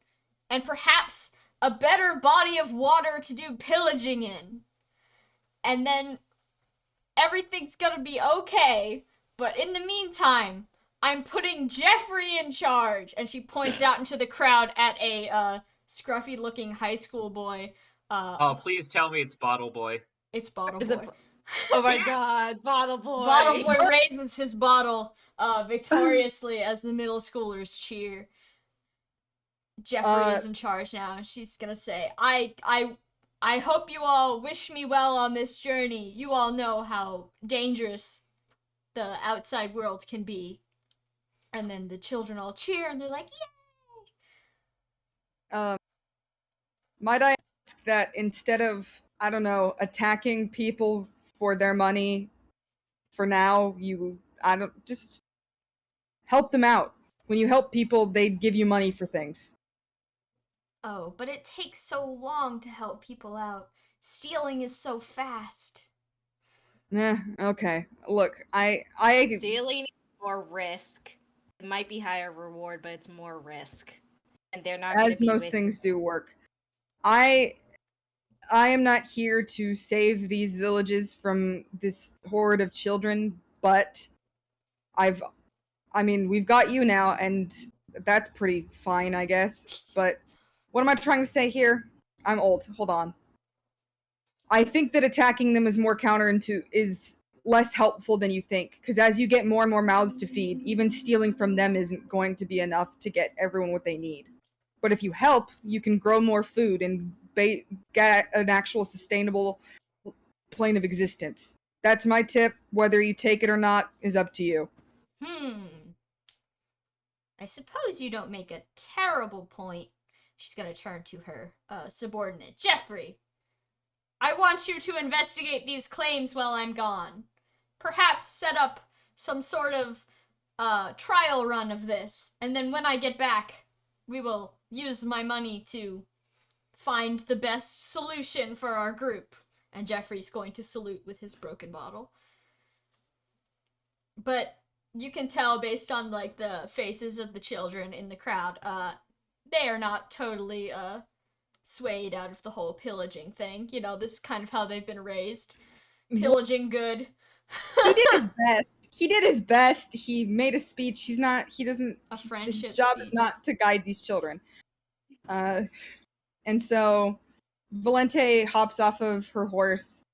and perhaps a better body of water to do pillaging in. And then everything's gonna be okay, but in the meantime, I'm putting Jeffrey in charge." And she points out into the crowd at a scruffy-looking high school boy. Oh, please tell me it's Bottle Boy. It's Bottle Is Boy. it? Oh my God, Bottle Boy! Bottle Boy raises his bottle victoriously as the middle schoolers cheer. Jeffrey is in charge now, and she's gonna say, I hope you all wish me well on this journey. You all know how dangerous the outside world can be." And then the children all cheer, and they're like, "Yay!" Might I ask that instead of, I don't know, attacking people for their money, for now, just help them out. When you help people, they give you money for things. "Oh, but it takes so long to help people out. Stealing is so fast." Okay. Look, I Stealing is more risk. It might be higher reward, but it's more risk, and they're not going to as be most with. things do work. I am not here to save these villages from this horde of children, but we've got you now, and that's pretty fine, I guess. But what am I trying to say here? I'm old. Hold on. I think that attacking them is less helpful than you think, because as you get more and more mouths to feed, even stealing from them isn't going to be enough to get everyone what they need. But if you help, you can grow more food and get an actual sustainable plane of existence. That's my tip. Whether you take it or not is up to you. I suppose you don't make a terrible point. She's gonna turn to her subordinate. "Jeffrey, I want you to investigate these claims while I'm gone. Perhaps set up some sort of trial run of this, and then when I get back, we will use my money to find the best solution for our group." And Jeffrey's going to salute with his broken bottle. But you can tell based on like the faces of the children in the crowd, they are not totally swayed out of the whole pillaging thing. You know, this is kind of how they've been raised. Pillaging good. He did his best. He did his best. He made a speech. He doesn't. A friendship His job speech. is not to guide these children. And so Valente hops off of her horse,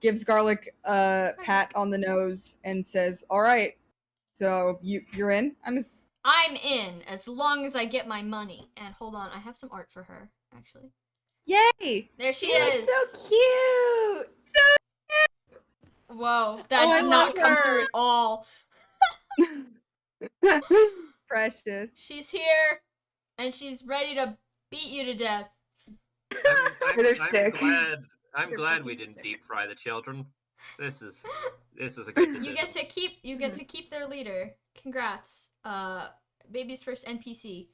gives Garlic a pat on the nose, and says, "All right, so you're in." I'm in as long as I get my money. And hold on, I have some art for her, actually. Yay! There she She is. looks so cute. Whoa, that Oh, I did not love come through her. at all. Precious. She's here, and she's ready to beat you to death. With her stick. I'm Her glad we fucking didn't stick. deep fry the children. This is a good decision. You get to keep their leader. Congrats. Baby's first NPC.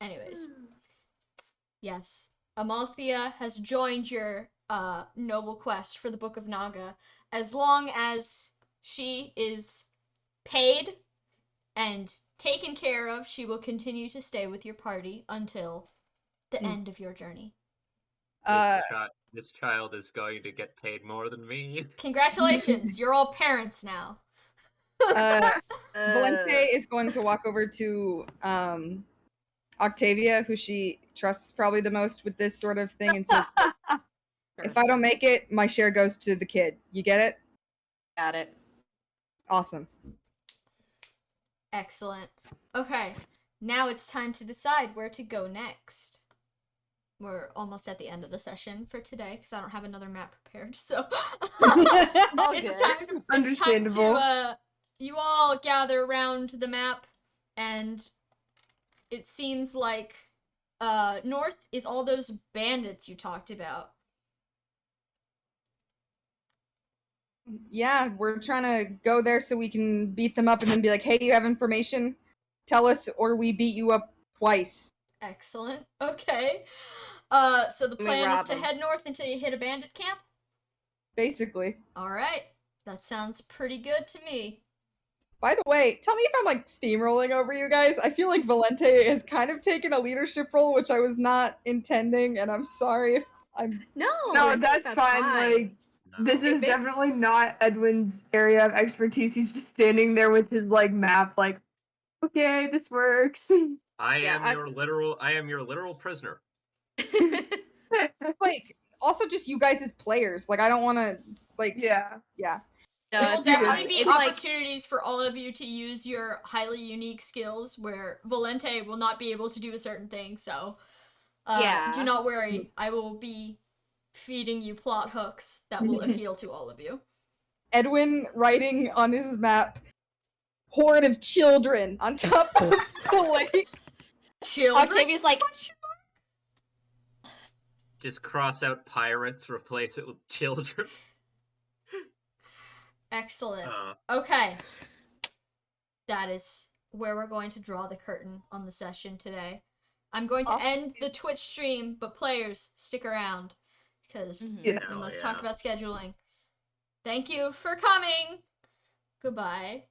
Anyways. Yes. Amalthea has joined your noble quest for the Book of Naga. As long as she is paid and taken care of, she will continue to stay with your party until the end of your journey. This child is going to get paid more than me. Congratulations, you're all parents now. Valente is going to walk over to Octavia, who she trusts probably the most with this sort of thing, and says, if I don't make it, my share goes to the kid. You get it? Got it. Awesome. Excellent. Okay, now it's time to decide where to go next. We're almost at the end of the session for today because I don't have another map prepared. So All it's good. time. Understandable. It's time to you all gather around the map, and it seems like north is all those bandits you talked about. Yeah, we're trying to go there so we can beat them up and then be like, hey, you have information? Tell us or we beat you up twice. Excellent. Okay. So the We plan is rob to 'em. head north until you hit a bandit camp? Basically. Alright. That sounds pretty good to me. By the way, tell me if I'm like steamrolling over you guys. I feel like Valente has kind of taken a leadership role, which I was not intending, and I'm sorry if I'm. No, I No, think that's fine. Like, No. this It is makes- definitely not Edwin's area of expertise. He's just standing there with his like map, like, okay, this works. I Yeah, am your literal prisoner. Like, also just you guys as players. Like, I don't want to, like, Yeah. yeah. No, There will it's definitely fine. be It's like opportunities for all of you to use your highly unique skills where Valente will not be able to do a certain thing, so Yeah. do not worry. I will be feeding you plot hooks that will appeal to all of you. Edwin writing on his map, horde of children on top of the lake. Children? Octavia's like, Just cross out pirates, replace it with children. Excellent. Okay. That is where we're going to draw the curtain on the session today. I'm going to Awesome. end the Twitch stream, but players, stick around because Yeah. we Hell must yeah. talk about scheduling. Thank you for coming. Goodbye.